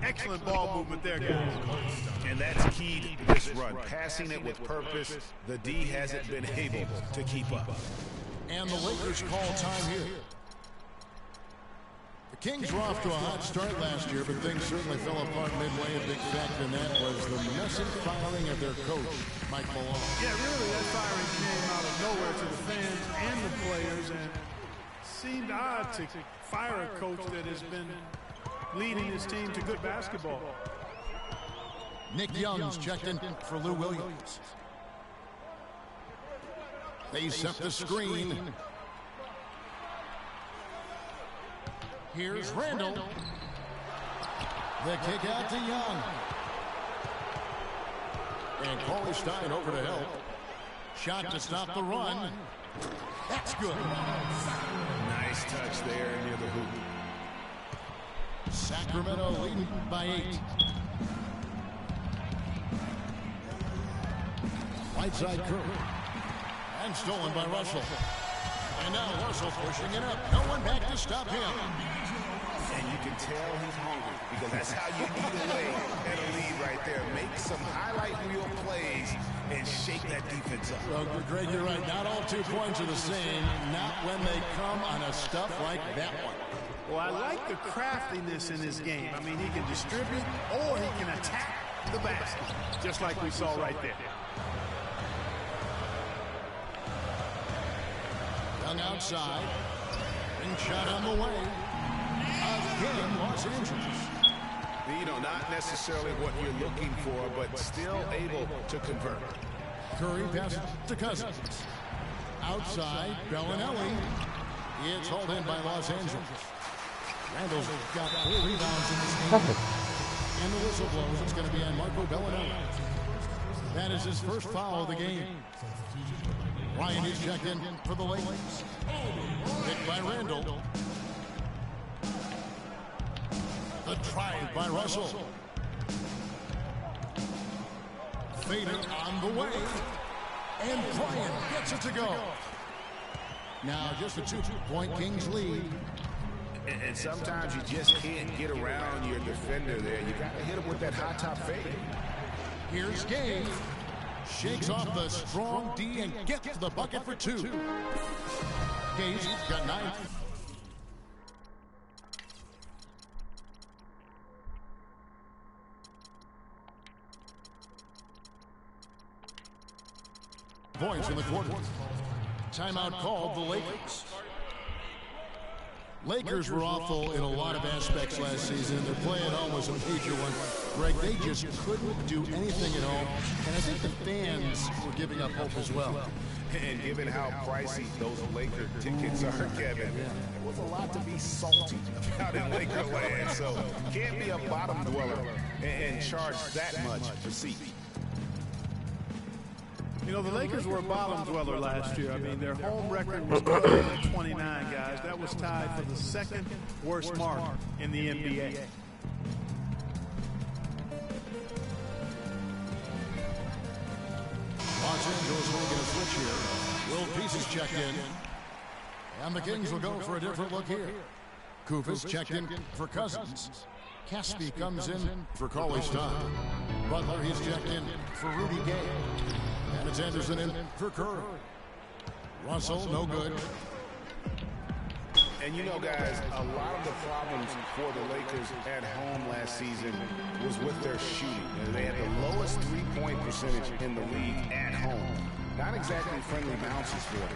Excellent ball movement there, guys. And that's key to this run. Passing it with purpose. The D hasn't been able to keep up. And the Lakers call time here. The Kings were off to a hot start last year, but things certainly fell apart midway. A big factor in that was the messy firing of their coach, Mike Malone. Yeah, really, that firing came out of nowhere to the fans and the players, and seemed odd to fire a coach that has been leading his team to good basketball. Nick Young's checked in for Lou Williams. They set the screen. Here's Randall. The kick out to Young. And Corey Stein over to help. Shot to stop the run. That's good. Nice touch there near the hoop. Sacramento leading by 8. Right side Curry. And stolen by Russell. And now Russell pushing it up. No one back to stop him. And you can tell he's hungry because that's how you eat away at a lead right there. Make some highlight reel plays and shake that defense up. Well, Greg, you're right. Not all 2 points are the same. Not when they come on a stuff like that one. Well, I like the craftiness in his game. I mean, he can distribute or he can attack the basket, just like we saw right there. Young outside. Ring shot on the way. Again, Los Angeles. You know, not necessarily what you're looking for, but still able to convert. Curry passes to Cousins. Outside, Bellinelli. It's hauled in by Los Angeles. Randall's got 4 rebounds in this game. And the whistle blows. It's going to be on Marco Bellinelli. That is his first foul of the game. Ryan is checked in for the Lakers. Hit by Randall. The drive by Russell. Fader on the way. And Bryant gets it to go. Now just a 2-point Kings lead. And sometimes you just can't get around your defender there. You got to hit him with that high top fade. Here's Gay. Shakes off the strong D and gets the bucket for 2. Gay's got 9. Points in the quarter. Timeout called the Lakers. Lakers were awful in a lot of aspects last season. Their play at home was a major one. Greg, they just couldn't do anything at home. And I think the fans were giving up hope as well. And given how pricey those Laker tickets are, Kevin, there was a lot to be salty about in Laker land. So can't be a bottom dweller and charge that much for seats. You know, the Lakers were a bottom dweller last year. I mean, their home record was 12-29, guys. That was tied for the second worst mark in the NBA. Los Angeles making a switch here. Will Pieces checked in. And the Kings will go for a different look here. Kufis checked in for Cousins. Caspi comes in for Cauley Stein. Butler, he's checked in for Rudy Gay. And it's Anderson in for Curry. Russell, no good. And you know, guys, a lot of the problems for the Lakers at home last season was with their shooting. They had the lowest three-point percentage in the league at home. Not exactly friendly bounces for them.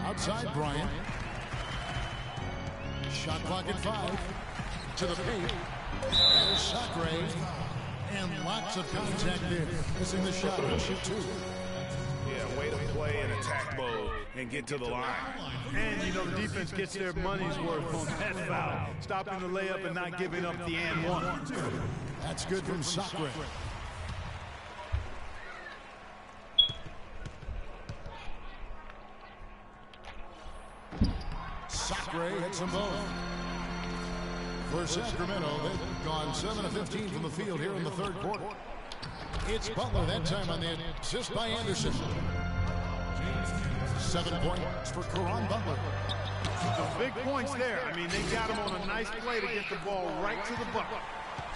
Outside Bryant. Shot clock at 5. To the paint. There's Sacre. And lots of contact there. Missing the shot. He'll shoot 2. Yeah, way to play in attack mode and get to the line. And, you know, the defense gets their money's worth on that foul. Stopping the layup and not giving up the and one. That's good from Sacre. Sacre hits them both. For Sacramento, they've gone 7 of 15 from the field here in the third quarter. It's Butler that time on the assist by Anderson. 7 points for Caron Butler. Some big points there. I mean, they got him on a nice play to get the ball right to the bucket.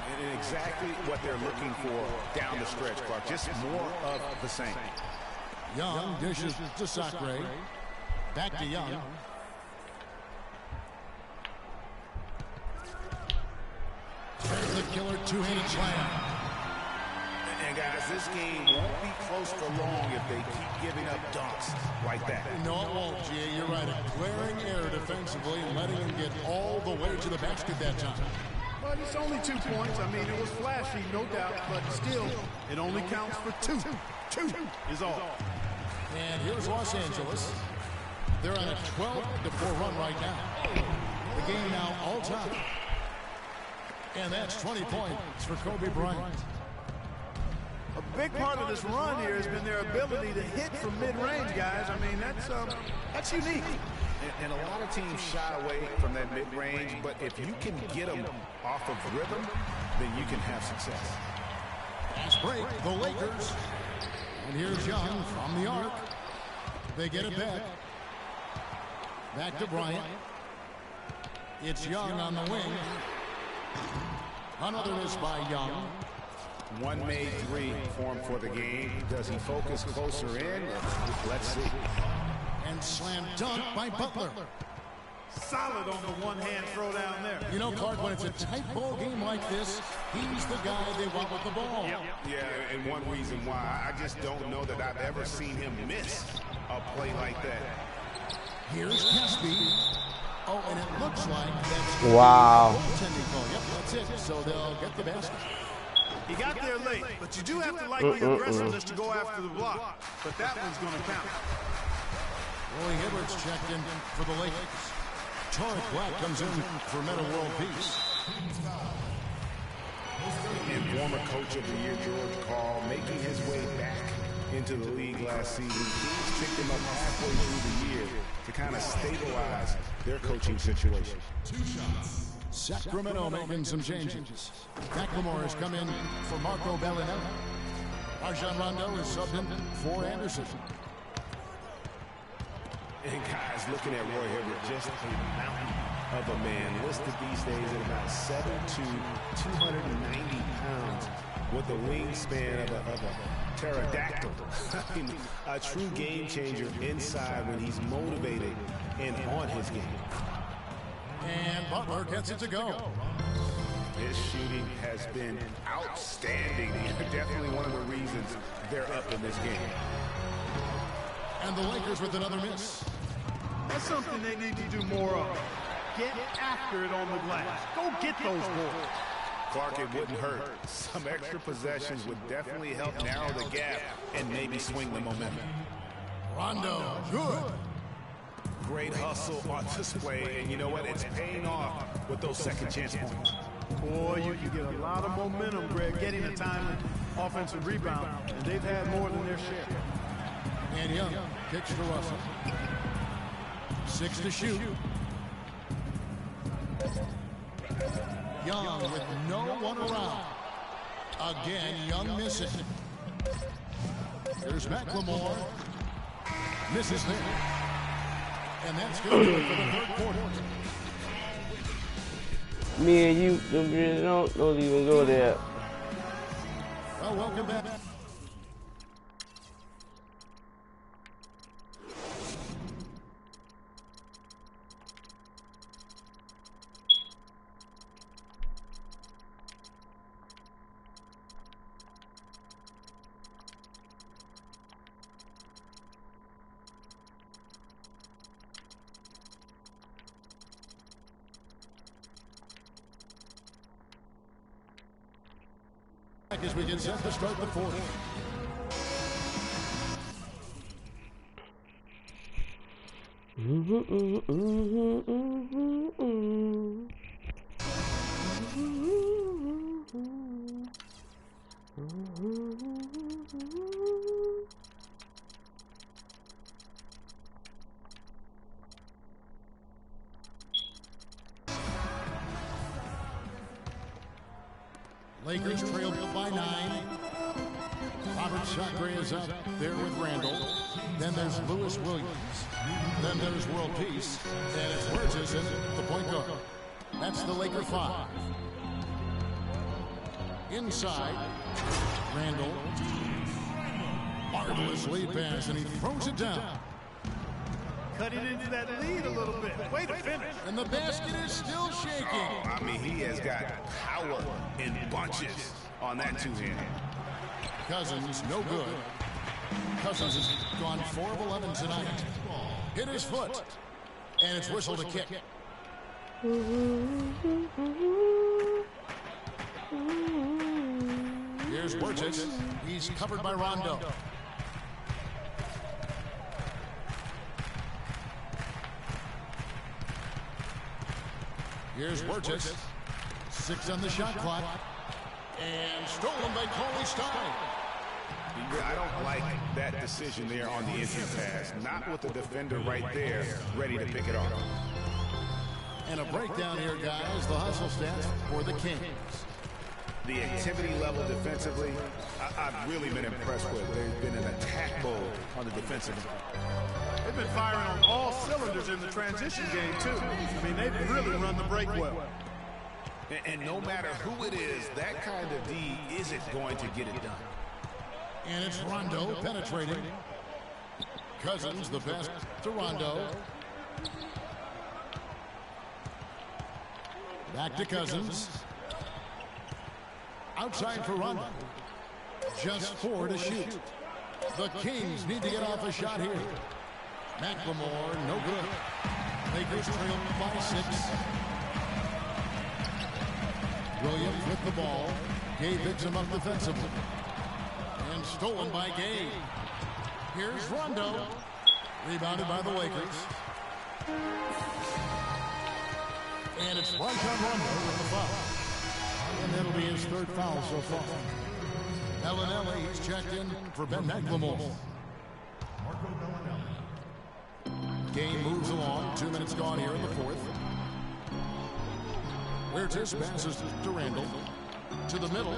And exactly what they're looking for down the stretch, Clark. Just more of the same. Young dishes to Sacre. Back to Young. There's the killer two-handed slam. And guys, this game won't be close for long if they keep giving up dunks like that. No, it won't, Jay. You're right. A glaring error defensively, letting him get all the way to the basket that time. But it's only 2 points. I mean, it was flashy, no doubt, but still, it only counts for 2. 2 is all. And here's Los Angeles. They're on a 12-4 run right now. The game now all time. And that's 20 points for Kobe Bryant. A big part of this run here has been their ability to hit from mid-range, guys. I mean, that's unique. And a lot of teams shy away from that mid-range, but if you can get them off of rhythm, then you can have success. Fast break, the Lakers. And here's Young from the arc. They get it back. Back to Bryant. It's Young on the wing. Another miss by Young. One made 3 for him for the game. Does he focus closer in? Let's see. And slam dunk by Butler. Solid on the one-hand throw down there. You know, Clark, when it's a tight ball game like this, he's the guy they want with the ball. Yeah, and one reason why, I just don't know that I've ever seen him miss a play like that. Here's Caspi. Oh, and it looks like that's wow. Yep, that's it. So they'll get the basket. He got there late, but you do have to like the aggressiveness to go after the block. But that one's going to count. Roy Hibbert's checked in for the Lakers. Torrent Black comes in for Meta World Peace. And former coach of the year, George Karl, making his way back into the league last season. He's picked him up halfway through the year to kind of stabilize their coaching situation. 2 shots. Sacramento making some changes. McLemore has come in for Marco Bellinelli. Rajon Rondo is subbed in for Anderson. And guys, looking at Roy Hibbert, just a mountain of a man, listed these days at about 7'2", 290 pounds, with the wingspan of a pterodactyl. I mean, a true game changer inside when he's motivated and on his game. And Butler gets it to go. His shooting has been outstanding. Definitely one of the reasons they're up in this game. And the Lakers with another miss. That's something they need to do more of. Get after it on the glass. Go get those balls. Clark, it wouldn't hurt. Some extra possessions would definitely help narrow the gap and maybe swing the momentum. Rondo, good. Great hustle on display, and you know what? It's paying off with those second chance points. Boy, you can get a lot of momentum, Greg, getting a timely offensive rebound, and they've had more than their share. And Young kicks to Russell. 6 to shoot. Young with no one around. Again, Young misses. Here's McLemore. Misses there. And that's going to do it for the third quarter. Me and you don't even go there. Well, welcome back. As we get set to start the fourth. Lakers trail by 9. Robert Chagre is up there with Randall. Then there's Lewis Williams. Then there's World Peace. And it's Murchison, the point guard. That's the Laker 5. Inside, Randall. Marvelous lead pass, and he throws it down. Cutting into that lead a little bit. Way to finish. And the basket is still shaking. Oh, I mean, he has got power in bunches on that two-hand. Cousins, no good. Cousins has gone 4 of 11 tonight. Hit his foot. And it's whistled a kick. Here's Burgess. He's covered by Rondo. Here's Burgess. 6 on the shot clock. And stolen by Coley Stein. I don't like that decision there on the entry pass. Not with the defender right there, ready to pick it off. And a breakdown here, guys. The hustle stats for the Kings. The activity level defensively, I've really been impressed with. They've been in attack mode on the defensive end. They've been firing on all cylinders in the transition game, too. I mean, they've really run the break well. And no matter who it is, that kind of D isn't going to get it done. And it's Rondo penetrating. Cousins, the pass to Rondo. Back to Cousins. Outside for Rondo. Just 4 to shoot. The Kings need to get off a shot here. McLemore, no good. Lakers trail by 6. Williams with the ball. Gay picks him up defensively. And stolen by Gay. Here's Rondo. Rebounded by the Lakers. And it's right on Rondo with the foul. And that'll be his 3rd foul so far. Bellinelli, he's checked in for Ben McLemore. Game moves along. 2 minutes gone here in the 4th. Wirtz passes to Randall. To the middle.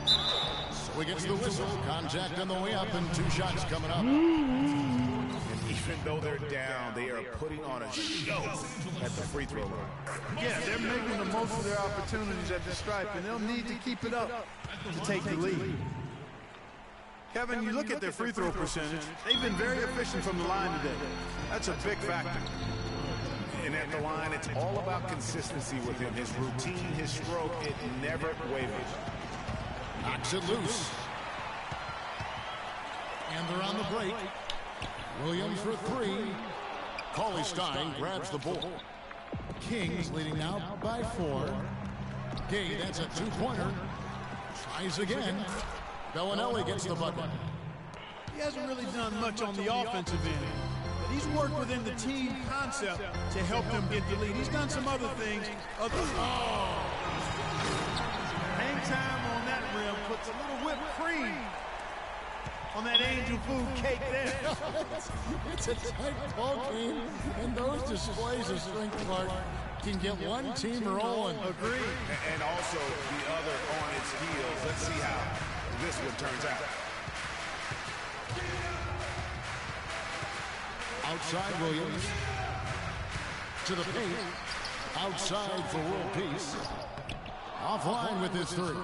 So he gets the whistle. Contact on the way up and 2 shots coming up. And even though they're down, they are putting on a show at the free throw line. Yeah, they're making the most of their opportunities at the stripe, and they'll need to keep it up to take the lead. Kevin, you look at their free throw percentage, they've been very efficient from the line today. That's a big factor. And at the line, it's all about consistency with him. His routine, his stroke, it never wavers. Knocks it loose. And they're on the break. Williams for 3. Coley Stein grabs the ball. Kings leading now by 4. Gay, that's a 2-pointer. Tries again. Bellinelli gets the bucket. He hasn't really done much on the offensive end. But he's worked within the team concept to help them get the lead. He's done some other things. Hang time on that rim puts a little whipped cream on that angel food cake there. It's a tight ball game, and those displays of strength, Clark, can get one team rolling. Agreed. And also the other on its heels. Let's see how this one turns out. Outside Williams. to the paint. Outside for world peace. Offline with his three.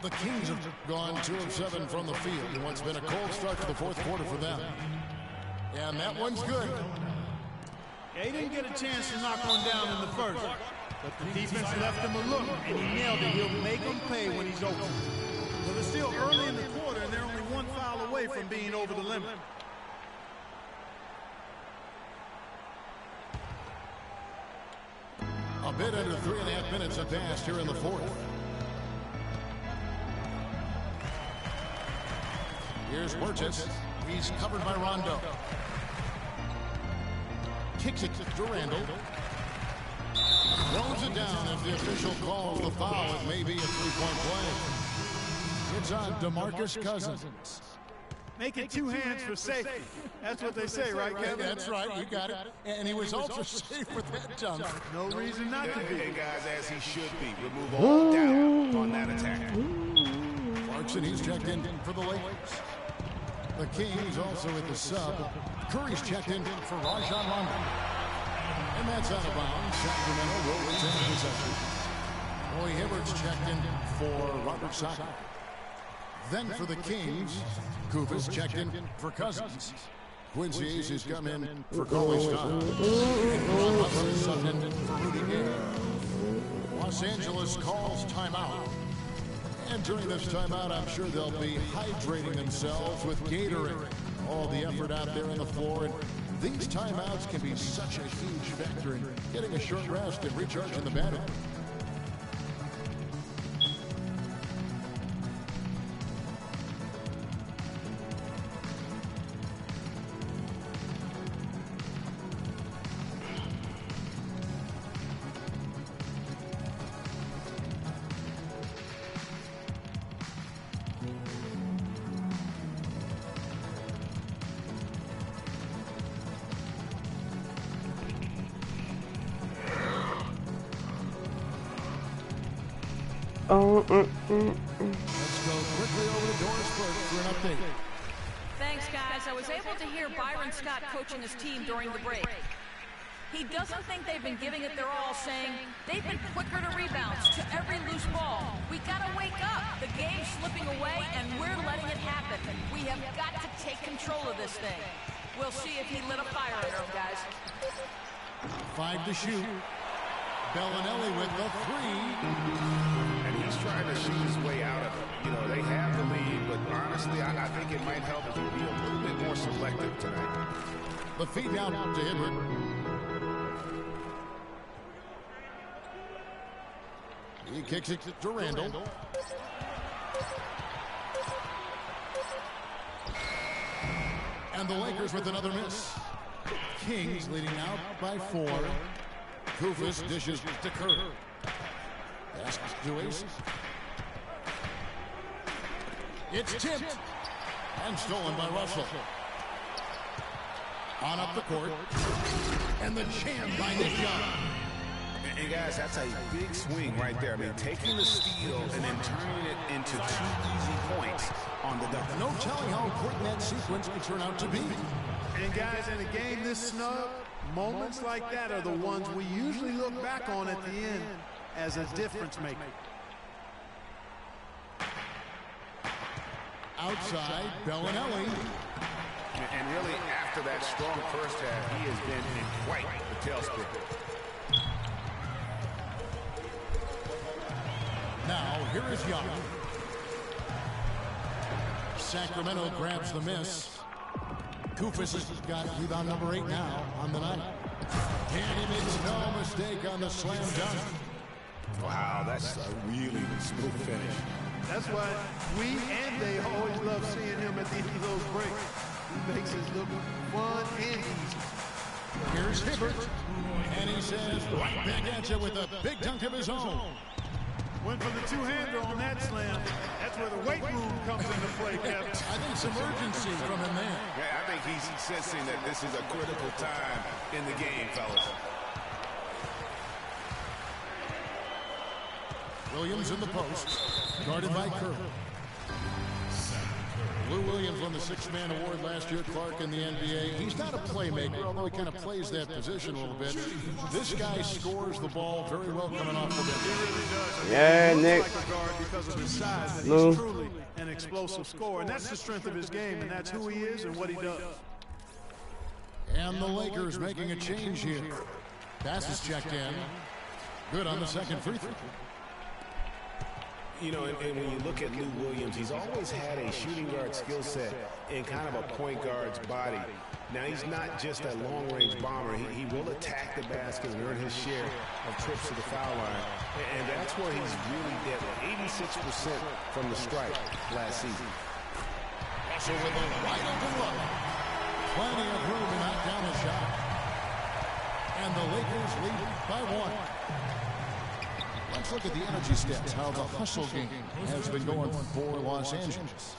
The Kings have gone 2 of 7 from the field in what's been a cold start to the fourth quarter for them. And that one's good. Yeah, he didn't get a chance to knock one down in the first, but the defense left him a look, and he nailed it. He'll make him pay when he's open. Well, it's still early in the quarter, and they're only 1 foul away from being over the limit. A bit under 3.5 minutes have passed here in the fourth. Here's Burgess. He's covered by Rondo. Kicks it to Randall. Throws it down. If the official calls the foul, it may be a three-point play. It's on DeMarcus Cousins. Make it 2 hands for safety. That's what they say, right, Kevin? That's right. You got it. And he was ultra safe with that dunk. No reason not to be. And guys, as he should be. Remove all doubt on that attack. Clarkson, he's checked in for the Lakers. The Kings also at the sub. Curry's checked in for Rajon Rondo. And that's out of bounds. Sacramento will retain possession. Roy Hibbert's checked in for Robert Sacco. Then for the Kings, Kufis checked in for Cousins. Quincy Ace has come in for Coley Stein. And Ron Butler subbed in for Rudy Gay. Los Angeles calls timeout. And during this timeout, I'm sure they'll be hydrating themselves with Gatorade. All the effort out there on the floor. And these timeouts can be such a huge factor in getting a short rest and recharging the battery. Let's go quickly over to Doris Burke for an update. Thanks, guys. I was able to hear Byron Scott coaching his team during the break. He doesn't think they've been giving it their all, saying they've been quicker to rebounds, to every loose ball. We gotta wake up. The game's slipping away, and we're letting it happen. We have got to take control of this thing. We'll see if he lit a fire under him, guys. 5 to shoot. Bellinelli with the 3. And he's trying to shoot his way out of it. You know, they have the lead, but honestly, I think it might help to be a little bit more selective tonight. The feed down to Hibbert. He kicks it to Randall. And the Lakers with another miss. Kings leading out by 4. Kufis dishes to Kerr. Passes to Ace. It's tipped and stolen by Russell. On up the court. And the jam by Nick Young. And guys, that's a big swing right there. I mean, taking the steal and then turning it into 2 easy points on the dunk. No telling how important that sequence could turn out to be. And guys, in a game this snug, moments like that are the ones we usually look back on at the end as a difference maker. Outside, Bellinelli. And really, after that strong first half, he has been in quite the tailspin. Now, here is Young. Sacramento grabs the miss. Kufis has got rebound number 8 now on the night. And he makes no mistake on the slam dunk. Wow, that's a really smooth finish. That's why we and they always love seeing him at the end of those breaks. He makes it look fun and easy. Here's Hibbert. And he says, right back at you with a big dunk of his own. Went for the two-hander on that slam. That's where the weight room comes into play, Kevin. I think some urgency from him there. Yeah, I think he's sensing that this is a critical time in the game, fellas. Williams in the post, guarded by Curry. Lou Williams won the six-man award last year, Clark, in the NBA. He's not a playmaker, although he kind of plays that position a little bit. This guy scores the ball very well coming off the bench. He really does. Yeah, he Nick. looks like a guard because of his size, but Lou. he's truly an explosive scorer, and that's the strength of his game, and that's who he is and what he does. And the Lakers making a change here. Pass is checked in. Good on the second free throw. You know, and when you look at Lou Williams, he's always had a shooting guard skill set in kind of a point guard's body. Now, he's not just a long-range bomber. He will attack the basket and earn his share of trips to the foul line. And that's where he's really deadly. 86% from the stripe last season. Russell with a wide open look. Plenty of room to knock down the shot. And the Lakers lead by one. Let's look at the energy stats, how the hustle game has been going for Los Angeles.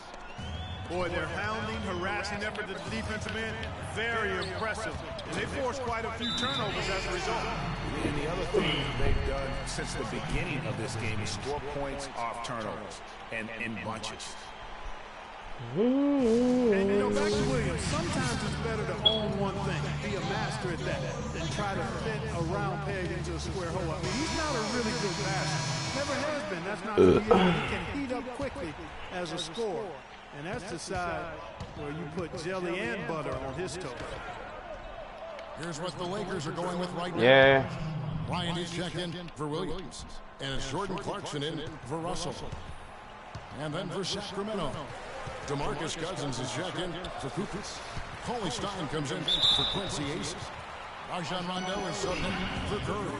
Boy, their hounding, harassing effort to the defensive end, very impressive. And they forced quite a few turnovers as a result. And the other thing they've done since the beginning of this game is score points off turnovers and in bunches. And you know, back to Williams, sometimes it's better to own one thing, be a master at that, than try to fit a round peg into a square hole. I mean, he's not a really good passer. Never has been. That's not who he is. He can heat up quickly as a scorer. And that's the side where you put jelly and butter on his toast. Here's what the Lakers are going with right now. Yeah. Ryan is checked in for Williams. And it's Jordan Clarkson in for Russell. And then for Sacramento, DeMarcus Cousins is checked in for Kukoc. Coley Stein comes in for Quincy Ace. Rajon Rondo is subbed in for Curry.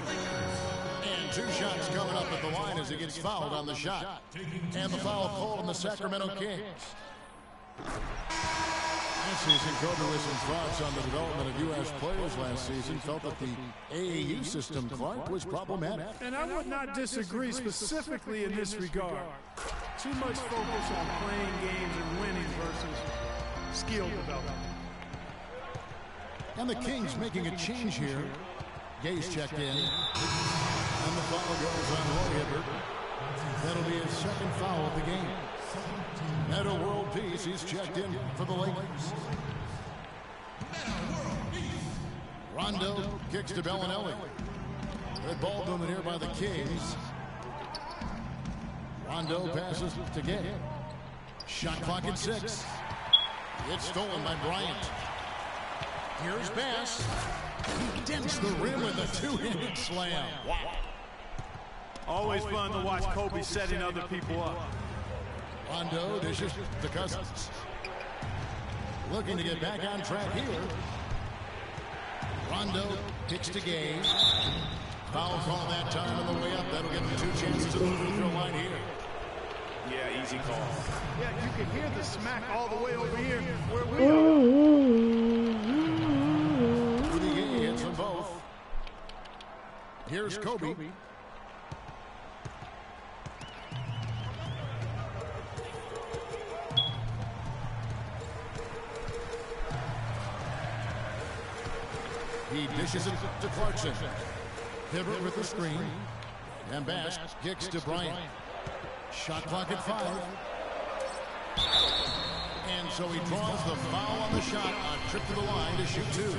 And two shots coming up at the line as he gets fouled on the shot. And the foul called on the Sacramento Kings. Last season, Kobe with some thoughts on the development of U.S. players last season. Felt that the AAU system, Clark, was problematic. And I would not disagree specifically in this regard. Too much focus on playing games and winning versus skill development. And the Kings making a change here. Gay's checked in. And the foul goes on Roy Hibbert. That'll be his second foul of the game. Meta World Peace, he's checked in for the Lakers. Rondo kicks to Bellinelli. Good ball movement here by the Kings. Rondo passes to Gay. Shot clock at 6. It's stolen by Bryant. Here's Bass. He dents the rim with a two-handed slam. Wow. Always fun to watch Kobe setting other people up. Rondo dishes to Cousins. Looking to get back on track here. Rondo kicks to Gay. Foul call that time on the way up. That'll give him 2 chances at the free throw line here. Yeah, easy call. Yeah, you can hear the smack all the way over here where we are. Rudy Gay hits them both. Here's Kobe. He dishes it to Clarkson. Hibbert with the screen. And Bass kicks to Bryant. Shot clock at 5. And so he draws the foul on the shot. A trip to the line to shoot 2.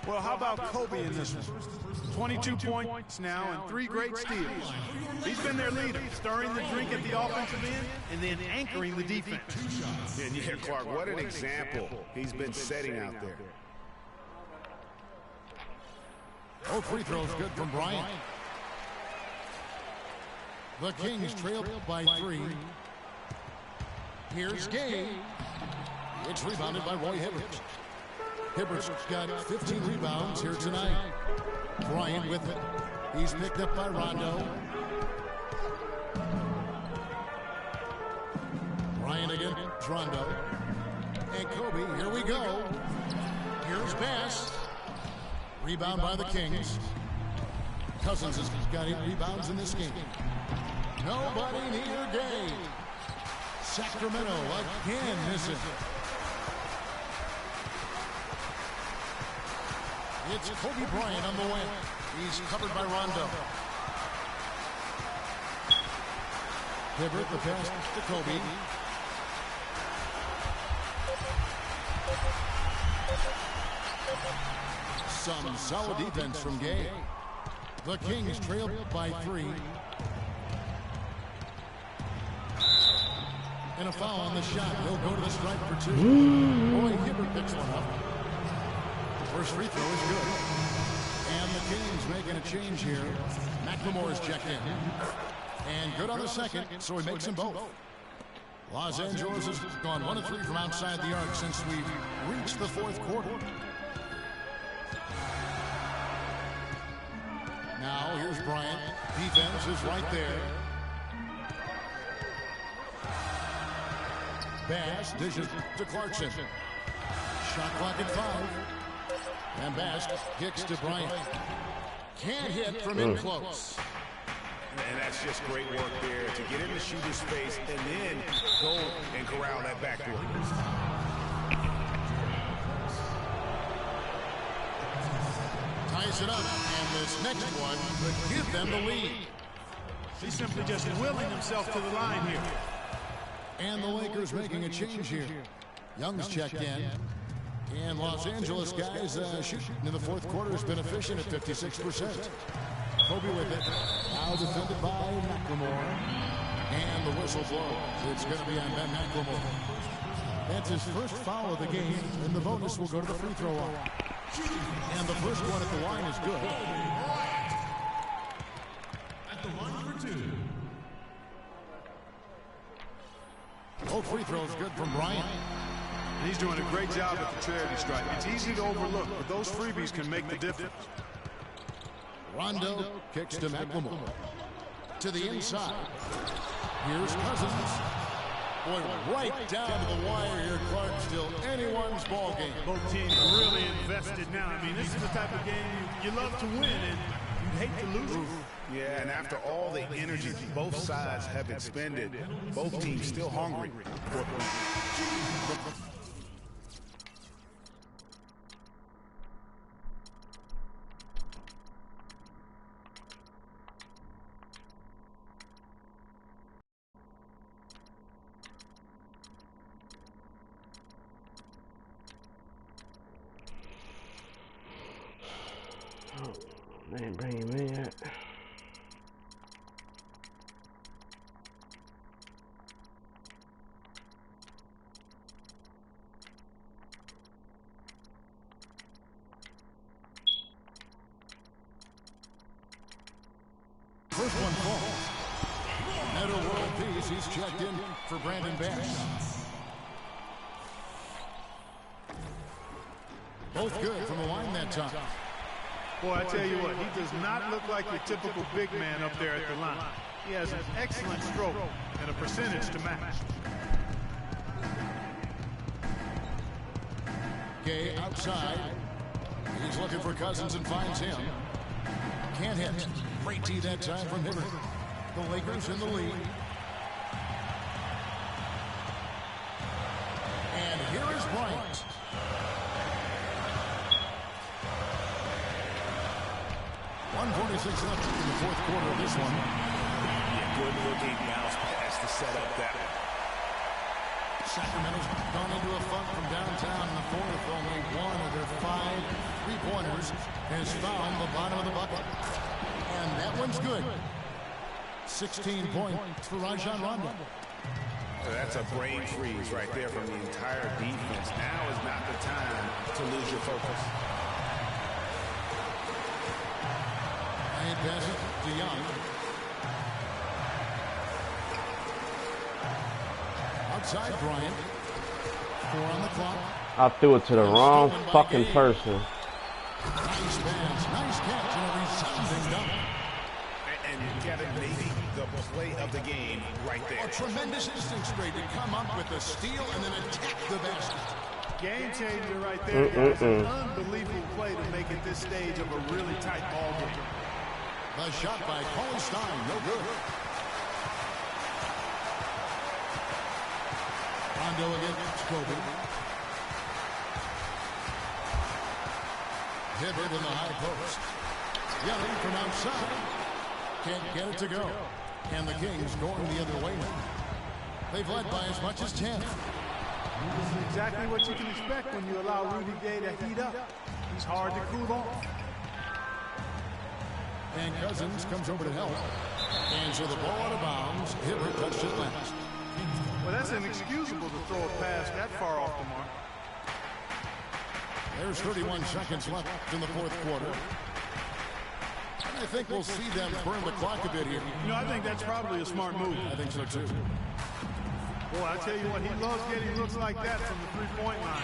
Well, how about Kobe in this one? 22 points now and 3 great steals. He's been their leader, stirring the drink at the offensive end and then anchoring the defense. And yeah, Clark, what an example he's been setting out there. Oh, free throws good from Bryant. The Kings trail by 3. Here's Gay. It's rebounded by Roy Hibbert. Hibbert's got 15 rebounds here tonight. Bryant with it. He's picked up by Rondo. Bryant again. Rondo. And Kobe. Here we go. Here's Bass. Rebound by the Kings. Cousins has got 8 rebounds in this game. Nobody near Gay. Sacramento again missing. It's Kobe Bryant on the wing. He's covered by Rondo. Hibbert the pass to Kobe. Some solid defense from Gay. The Kings trail by 3. And a foul on the shot. He'll go to the stripe for 2. Boy, Hibbert picks one up. First free throw is good. And the Kings making a change here. McLemore's checked in. And good on the second, so he makes them both. Los Angeles has gone 1 of 3 from outside the arc since we've reached the 4th quarter. Now, here's Bryant. Defense is right there. Bass dishes to Clarkson. Shot clock at 5. And Bass kicks to Bryant. Can't hit from in close. And that's just great work there to get in the shooter's space and then go and corral that backdoor. Ties it up, and this next one could give them the lead. He's simply just willing himself to the line here. And the Lakers making a change here. Young's checked in. And Los Angeles guys shooting in the 4th quarter has been efficient at 56%. Kobe with it. Now defended by McLemore. And the whistle blows. It's going to be on Ben McLemore. That's his first foul of the game, and the bonus will go to the free throw line. And the first one at the line is good. At the line for 2. Both free throws good from Bryant. He's doing a great job at the charity stripe. It's easy to overlook, but those freebies can make the difference. Rondo kicks to McLemore. To the inside. Here's Cousins. Boy, right down to the wire here. Clark still anyone's ball game. Both teams really invested now. I mean, this is the type of game you love to win, and you hate to lose it. Yeah, and after all the energy both sides have expended, both teams still hungry. They ain't bringing me yet. First one falls. At a world peace, he's checked in for Brandon Bass. Both good from the line that time. Boy, I tell you what, he does not look like your typical big man up there at the line. He has an excellent stroke and a percentage to match. Gay outside. He's looking for Cousins and finds him. Can't hit. Great tee that time from Hibbert. The Lakers in the lead. And here is Bryant. .146 left in the 4th quarter of this one. Yeah, good looking bounce pass to set up that. Sacramento's gone into a funk from downtown in the 4th. Only one of their 5 3-pointers has found the bottom of the bucket. And that one's good. 16 points for Rajon Rondo. So that's a brain freeze right there from the entire defense. Now is not the time to lose your focus. And pass it to Young. Outside Bryant. 4 on the clock. I threw it to the wrong fucking person. Nice pass, nice catch, and a resounding dunk. And Kevin, maybe the play of the game right there. A tremendous instinct straight to come up with a steal and then attack the basket. Game changer right there, guys. An unbelievable play to make at this stage of a really tight ball game. The shot by Colin Stein, no good. Rondo against Kobe. Hibbert in the high post. Yelling from outside. Can't get it to go. And the Kings going the other way now. They've led by as much as 10. This is exactly what you can expect when you allow Rudy Gay to heat up. He's hard to cool off. And Cousins comes over to help. And so the ball out of bounds. Hibbert touched it last. Well, that's inexcusable to throw a pass that far off the mark. There's 31 seconds left in the fourth quarter. And I think we'll see them burn the clock a bit here. You know, I think that's probably a smart move. I think so, too. Boy, I tell you what, he loves getting looks like that from the three-point line.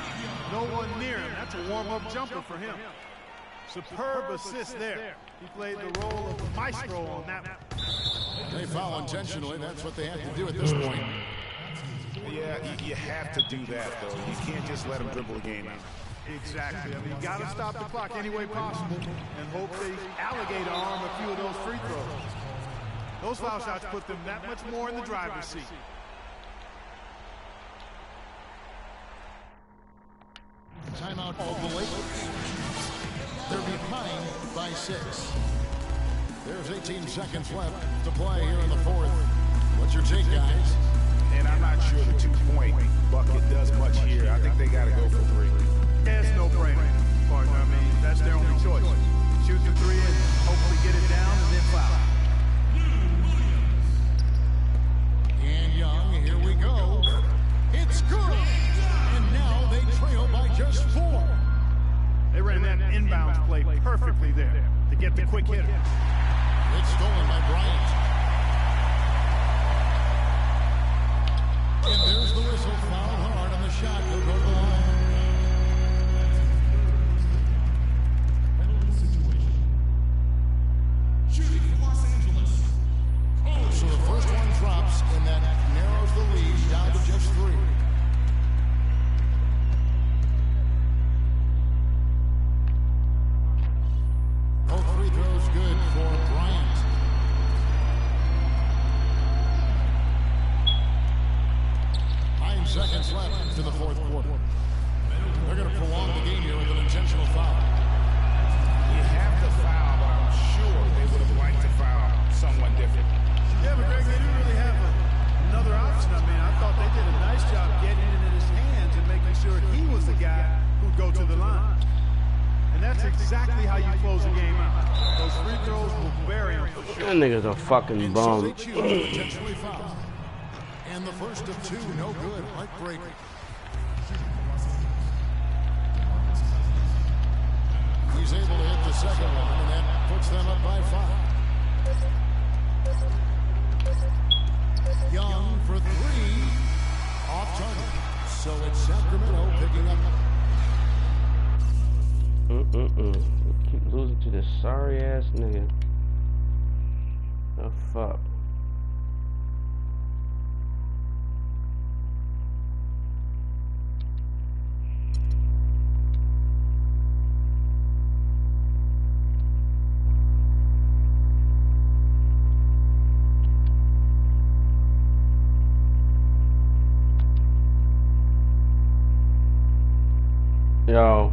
No one near him. That's a warm-up jumper for him. Superb assist there. He played the role of the maestro on that one. They foul intentionally. That's what they have to do at this point. Yeah, you have to do that, though. You can't just let him dribble the game out. Exactly. I mean, you got to stop the clock any way possible and hope they alligator arm a few of those free throws. Those foul shots put them that much more in the driver's seat. Timeout of the Lakers. They're behind by 6. There's 18 seconds left to play here in the fourth. What's your take, guys? And I'm not sure the two-point bucket does much here. I think they got to go for 3. Yeah, it's no brainer, partner. I mean, that's their only choice. Shoot the 3 and hopefully get it down and then foul. And Young, here we go. It's good. And now they trail by just 4. They ran that inbounds play perfectly there to get the quick hitter. It's stolen by Bryant. And there's the whistle. Foul hard on the shot. He'll go to the line. Shooting Los Angeles. So the first one drops, and that narrows the lead down to just 3. Both free throws good for Bryant. Nine seconds left in the fourth quarter. They're going to prolong the game here with an intentional foul. You have to foul, but I'm sure they would have liked to foul someone different. Yeah, but Greg, they didn't really have another option. I mean, I thought they did a nice job getting it in his hands and making sure he was the guy who'd go to the line. And that's exactly how you close a game out. Those free throws will bury him for sure. That nigga's a fucking bum. So they choose to intentionally foul. And the first of 2, no good. Heartbreaker. He's able to hit the second one, and that puts them up by 5. Young for 3. Off target. So it's Sacramento picking up. Keep losing to this sorry ass nigga. The fuck. Yo.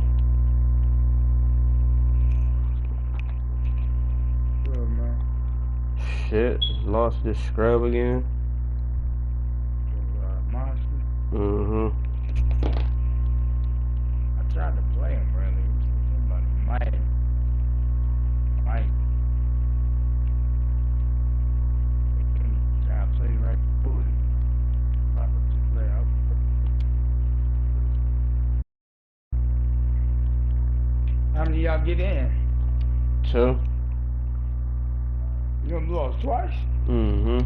Shit, lost this scrub again. Monster. I tried to play him earlier, but Mike. Try to play right through it. About to play out. How many of y'all get in? 2. You done lost twice? Mm-hmm.